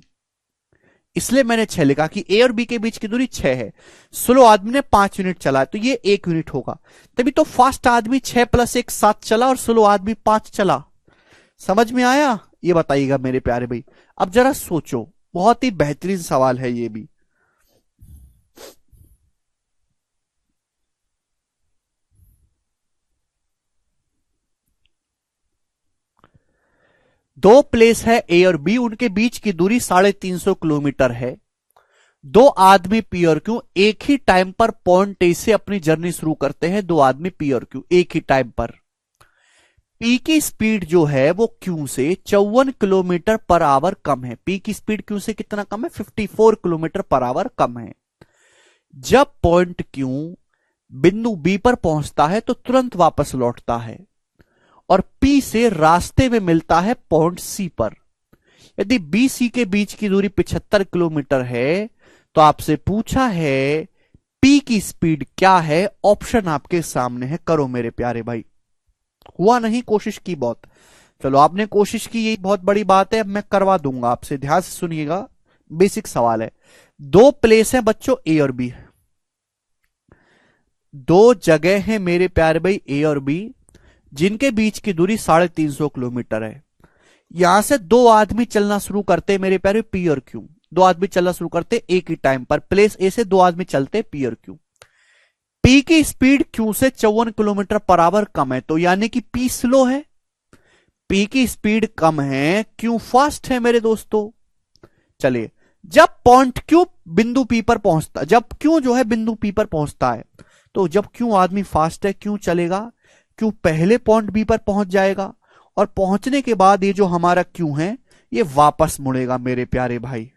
इसलिए मैंने 6 लिखा कि ए और बी के बीच की दूरी 6 है। स्लो आदमी ने 5 यूनिट चला तो ये 1 यूनिट होगा। तभी तो फास्ट आदमी 6 + 1 7 चला और स्लो आदमी 5 चला। समझ में आया? ये बताइएगा मेरे प्यारे भाई। अब जरा सोचो, बहुत ही बेहतरीन सवाल है ये भी। दो प्लेस है ए और बी, उनके बीच की दूरी 350 किलोमीटर है। दो आदमी पी और क्यू एक ही टाइम पर पॉइंट ए से अपनी जर्नी शुरू करते हैं। दो आदमी पी और क्यू एक ही टाइम पर। पी की स्पीड जो है वो क्यू से 54 किलोमीटर पर आवर कम है। पी की स्पीड क्यू से कितना कम है? 54 किलोमीटर पर आवर कम है। जब पॉइंट क्यू बिंदु बी पर पहुंचता है तो तुरंत वापस लौटता है और पी से रास्ते में मिलता है पॉइंट सी पर। यदि बी सी के बीच की दूरी 75 किलोमीटर है तो आपसे पूछा है पी की स्पीड क्या है। ऑप्शन आपके सामने है, करो मेरे प्यारे भाई। हुआ नहीं? कोशिश की बहुत। चलो आपने कोशिश की, यही बहुत बड़ी बात है। अब मैं करवा दूंगा आपसे, ध्यान से सुनिएगा, बेसिक सवाल है। दो प्लेस है बच्चों ए और बी, दो जगह है मेरे प्यारे भाई ए और बी, जिनके बीच की दूरी 350 किलोमीटर है। यहां से दो आदमी चलना शुरू करते मेरे प्यारे पी और क्यू। दो आदमी चलना शुरू करते एक ही टाइम पर। प्लेस ए से दो आदमी चलते पी और क्यू। पी की स्पीड क्यू से 54 किलोमीटर पर आवर कम है, तो यानी कि पी स्लो है। पी की स्पीड कम है, क्यू फास्ट है मेरे दोस्तों। चलिए, जब पॉइंट क्यू बिंदु पी पर पहुंचता, जब क्यू जो है बिंदु पी पर पहुंचता है, तो जब क्यू आदमी फास्ट है, क्यू चलेगा, क्यू पहले पॉइंट बी पर पहुंच जाएगा और पहुंचने के बाद ये जो हमारा क्यू है ये वापस मुड़ेगा मेरे प्यारे भाई।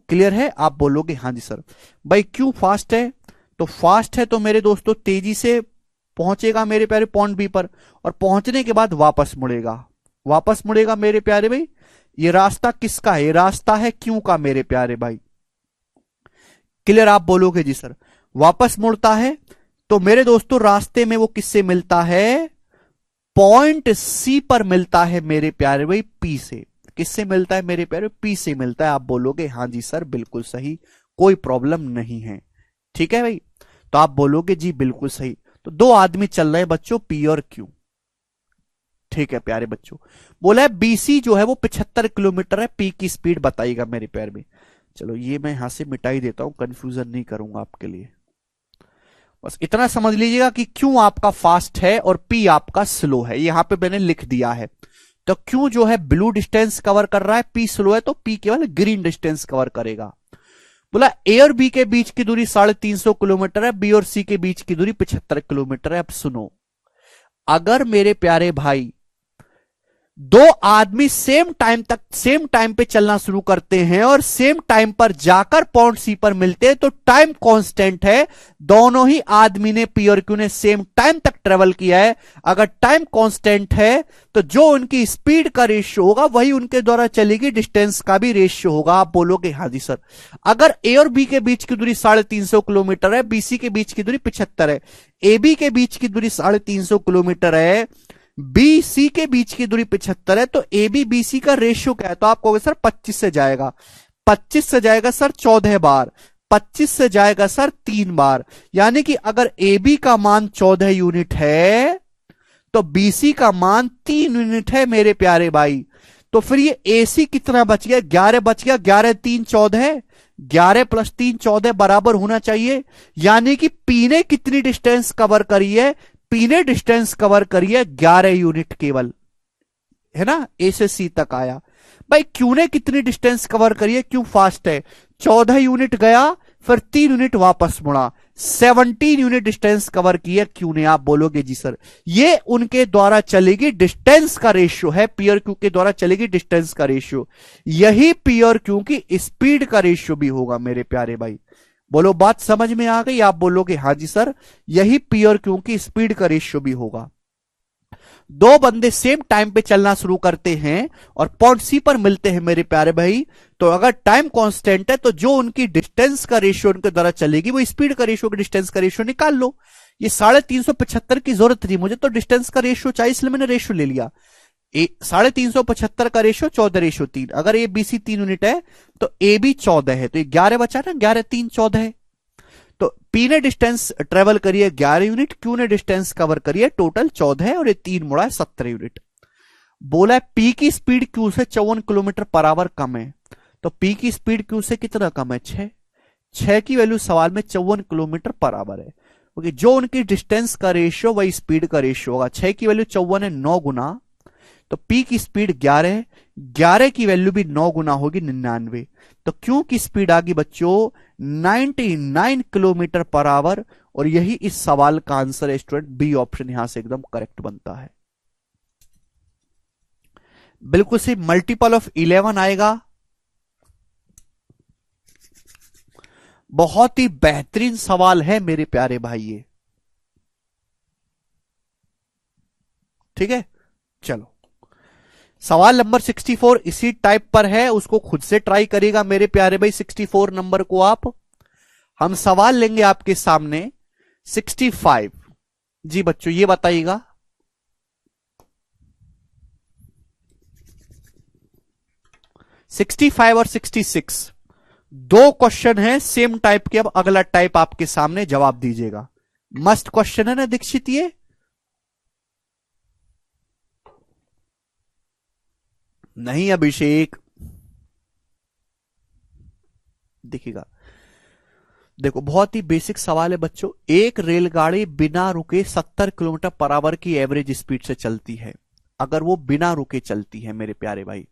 क्लियर है? आप बोलोगे हाँ जी सर। भाई क्यू फास्ट है, तो फास्ट है तो मेरे दोस्तों तेजी से पहुंचेगा मेरे प्यारे पॉइंट बी पर, और पहुंचने के बाद वापस मुड़ेगा। वापस मुड़ेगा मेरे प्यारे भाई। ये रास्ता किसका है? ये रास्ता है क्यू का मेरे प्यारे भाई। क्लियर? आप बोलोगे जी सर। वापस मुड़ता है तो मेरे दोस्तों रास्ते में वो किससे मिलता है? पॉइंट सी पर मिलता है मेरे प्यारे भाई पी से। किससे मिलता है मेरे प्यारे? पी से मिलता है। आप बोलोगे हाँ जी सर, बिल्कुल सही, कोई प्रॉब्लम नहीं है। ठीक है भाई, तो आप बोलोगे जी बिल्कुल सही। तो दो आदमी चल रहे हैं बच्चों पी और क्यू। ठीक है प्यारे बच्चों। बोला है बीसी जो है वो 75 किलोमीटर है। पी की स्पीड बताइएगा मेरे प्यारे में। चलो ये मैं यहां से मिटाई देता हूं, कंफ्यूजन नहीं करूंगा आपके लिए। बस इतना समझ लीजिएगा कि क्यू आपका फास्ट है और पी आपका स्लो है, यहां पे मैंने लिख दिया है। तो क्यू जो है ब्लू डिस्टेंस कवर कर रहा है, पी स्लो है तो पी केवल ग्रीन डिस्टेंस कवर करेगा। बोला ए और बी के बीच की दूरी 350 किलोमीटर है, बी और सी के बीच की दूरी 75 किलोमीटर है। अब सुनो, अगर मेरे प्यारे भाई दो आदमी सेम टाइम पे चलना शुरू करते हैं और सेम टाइम पर जाकर पॉइंट सी पर मिलते हैं, तो टाइम कांस्टेंट है, दोनों ही आदमी ने पी और क्यू ने सेम टाइम तक ट्रेवल किया है। अगर टाइम कांस्टेंट है तो जो उनकी स्पीड का रेशियो होगा वही उनके द्वारा चलेगी डिस्टेंस का भी रेशियो होगा। आप बोलोगे हाँ जी सर। अगर ए और बी के बीच की दूरी 350 किलोमीटर है, बीसी के बीच की दूरी 75 है, ए बी के बीच की दूरी 350 किलोमीटर है, बी सी के बीच की दूरी 75 है, तो ए बी बी सी का रेशियो क्या है? तो आप कहोगे सर 25 से जाएगा, 25 से जाएगा सर 14 बार, 25 से जाएगा सर 3 बार। यानी कि अगर ए बी का मान 14 यूनिट है तो बी सी का मान 3 यूनिट है मेरे प्यारे भाई। तो फिर ये ए सी कितना बच गया? 11 बच गया। 11 3 14, 11 + 3 14 बराबर होना चाहिए। यानी कि पी ने कितनी डिस्टेंस कवर करी है? पी ने डिस्टेंस कवर करी है 11 यूनिट केवल, है ना, ए से सी तक आया। भाई क्यू ने कितनी डिस्टेंस कवर करी है? क्यू फास्ट है, 14 यूनिट गया फिर 3 यूनिट वापस मुड़ा, 17 यूनिट डिस्टेंस कवर की है क्यू ने। आप बोलोगे जी सर ये उनके द्वारा चलेगी डिस्टेंस का रेशियो है, पी और क्यू के द्वारा चलेगी डिस्टेंस का रेशियो। यही पी और क्यू की स्पीड का रेशियो भी होगा मेरे प्यारे भाई। बोलो बात समझ में आ गई? आप बोलोगे हाँ जी सर, यही पी और क्यू की स्पीड का रेशियो भी होगा। दो बंदे सेम टाइम पे चलना शुरू करते हैं और पॉइंट सी पर मिलते हैं मेरे प्यारे भाई, तो अगर टाइम कांस्टेंट है तो जो उनकी डिस्टेंस का रेशियो उनके द्वारा चलेगी वो स्पीड का रेशियो का डिस्टेंस का रेशियो निकाल लो। ये 350 की जरूरत थी मुझे, तो डिस्टेंस का रेशियो चाहिए इसलिए मैंने रेशियो ले लिया। 350 का रेशियो 14:3। अगर ए बी सी 3 यूनिट है तो ए बी 14 है, तो ये 11 बचा ना, 11 3 14 है। तो पी ने डिस्टेंस ट्रेवल करी है 11 यूनिट, क्यू ने डिस्टेंस कवर करी है टोटल 14 है, और ये 3 मुड़ा है 17 यूनिट। बोला है पी की स्पीड क्यू से 54 किलोमीटर पर आवर कम है, तो पी की स्पीड क्यू से कितना कम है? 6 की वैल्यू सवाल में 54 किलोमीटर पर आवर है, क्योंकि जो उनकी डिस्टेंस का रेशियो वही स्पीड का रेशियो होगा। 6 की वैल्यू 54 है, 9 गुना, तो पी की स्पीड 11 है, 11 की वैल्यू भी 9 गुना होगी 99, तो क्यू की स्पीड आ गई बच्चों 99 किलोमीटर पर आवर। और यही इस सवाल का आंसर है स्टूडेंट, बी ऑप्शन यहां से एकदम करेक्ट बनता है। बिल्कुल से मल्टीपल ऑफ 11 आएगा। बहुत ही बेहतरीन सवाल है मेरे प्यारे भाई ये, ठीक है। चलो सवाल नंबर 64 इसी टाइप पर है, उसको खुद से ट्राई करिएगा मेरे प्यारे भाई। 64 नंबर को आप, हम सवाल लेंगे आपके सामने 65। जी बच्चों ये बताइएगा, सिक्सटी 65 और 66 दो क्वेश्चन है सेम टाइप के। अब अगला टाइप आपके सामने, जवाब दीजिएगा। मस्त क्वेश्चन है ना दीक्षित? ये नहीं अभिषेक, देखिएगा, देखो बहुत ही बेसिक सवाल है बच्चों। एक रेलगाड़ी बिना रुके 70 किलोमीटर पर आवर की एवरेज स्पीड से चलती है, अगर वो बिना रुके चलती है मेरे प्यारे भाई,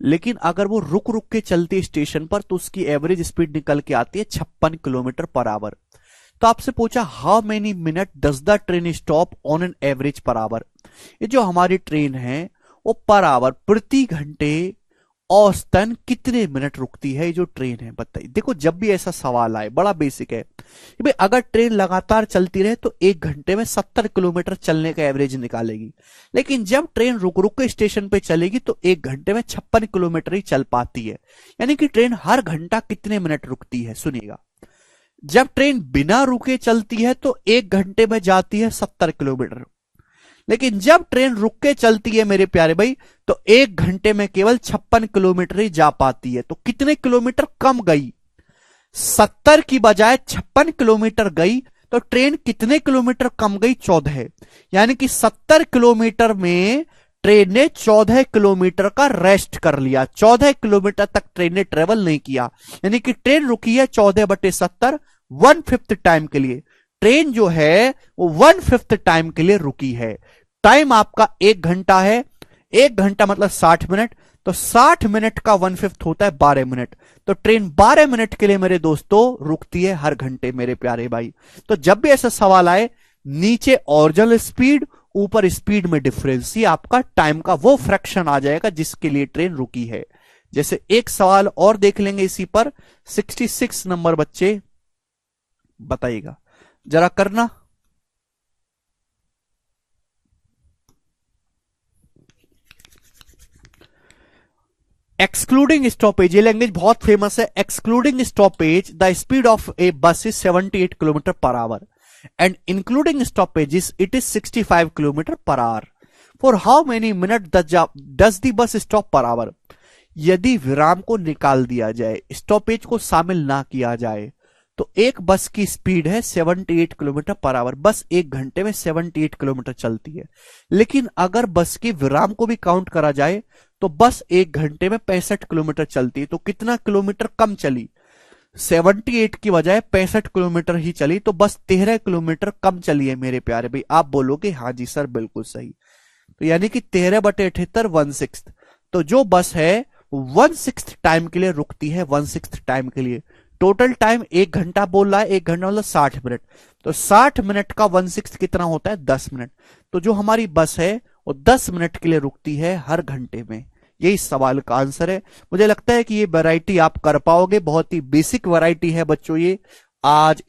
लेकिन अगर वो रुक रुक के चलती है स्टेशन पर तो उसकी एवरेज स्पीड निकल के आती है 56 किलोमीटर पर आवर। तो आपसे पूछा how many minute does the train stop on an average per hour. ये जो हमारी ट्रेन है वो पर आवर प्रति घंटे औसतन कितने मिनट रुकती है, ये जो ट्रेन है बताइए। देखो जब भी ऐसा सवाल आए बड़ा बेसिक है कि भाई अगर ट्रेन लगातार चलती रहे तो 1 घंटे में 70 किलोमीटर चलने का एवरेज निकालेगी, लेकिन जब ट्रेन रुक रुक के स्टेशन पे चलेगी तो 1 घंटे में 56 किलोमीटर ही चल पाती है। यानी कि ट्रेन हर घंटा कितने मिनट रुकती है? सुनिएगा, जब ट्रेन बिना रुके चलती है तो 1 घंटे में जाती है 70 किलोमीटर, लेकिन जब ट्रेन रुक के चलती है मेरे प्यारे भाई तो 1 घंटे में केवल 56 किलोमीटर ही जा पाती है। तो कितने किलोमीटर कम गई? 70 की बजाय 56 किलोमीटर गई, तो ट्रेन कितने किलोमीटर कम गई? 14। यानी कि 70 किलोमीटर में ट्रेन ने 14 किलोमीटर का रेस्ट कर लिया, 14 किलोमीटर तक ट्रेन ने ट्रेवल नहीं किया। यानी कि ट्रेन रुकी है 14/70, 1/5 टाइम के लिए ट्रेन जो है वो 1/5 टाइम के लिए रुकी है। टाइम आपका 1 घंटा है, 1 घंटा मतलब 60 मिनट, तो 60 मिनट का 1/5 होता है 12 मिनट। तो ट्रेन 12 मिनट के लिए मेरे दोस्तों रुकती है हर घंटे मेरे प्यारे भाई। तो जब भी ऐसा सवाल आए, नीचे ओरिजिनल स्पीड, ऊपर स्पीड में डिफरेंस, ये आपका टाइम का वो फ्रैक्शन आ जाएगा जिसके लिए ट्रेन रुकी है। जैसे एक सवाल और देख लेंगे इसी पर, 66 नंबर बच्चे बताइएगा जरा करना। एक्सक्लूडिंग स्टॉपेज, ये लैंग्वेज बहुत फेमस है। Excluding stoppage the speed of a bus is 78 kilometre per hour and including stoppages it is 65 kilometre per hour. For how many minute does the bus stop per hour. यदि विराम को निकाल दिया जाए, स्टॉपेज को शामिल ना किया जाए, तो एक बस की स्पीड है 78 किलोमीटर पर आवर। बस 1 घंटे में 78 किलोमीटर चलती है। लेकिन अगर बस के विराम को भी काउंट करा जाए तो बस 1 घंटे में 65 किलोमीटर चलती है। तो कितना किलोमीटर कम चली? 78 की बजाय 65 किलोमीटर ही चली, तो बस 13 किलोमीटर कम चली है मेरे प्यारे भाई। आप बोलोगे हाँ जी सर बिल्कुल सही। तो यानी कि 13/78 1/6। तो जो बस है 1/6 टाइम के लिए रुकती है, 1/6 टाइम के लिए। टोटल टाइम 1 घंटा बोल रहा है, 1 घंटा मतलब 60 मिनट। तो 60 मिनट का 1/6 कितना होता है? 10 मिनट। तो जो हमारी बस है वो 10 मिनट के लिए रुकती है हर घंटे में। यही सवाल का आंसर है। मुझे लगता है कि ये वैरायटी आप कर पाओगे, बहुत ही बेसिक वैरायटी है बच्चों ये। आज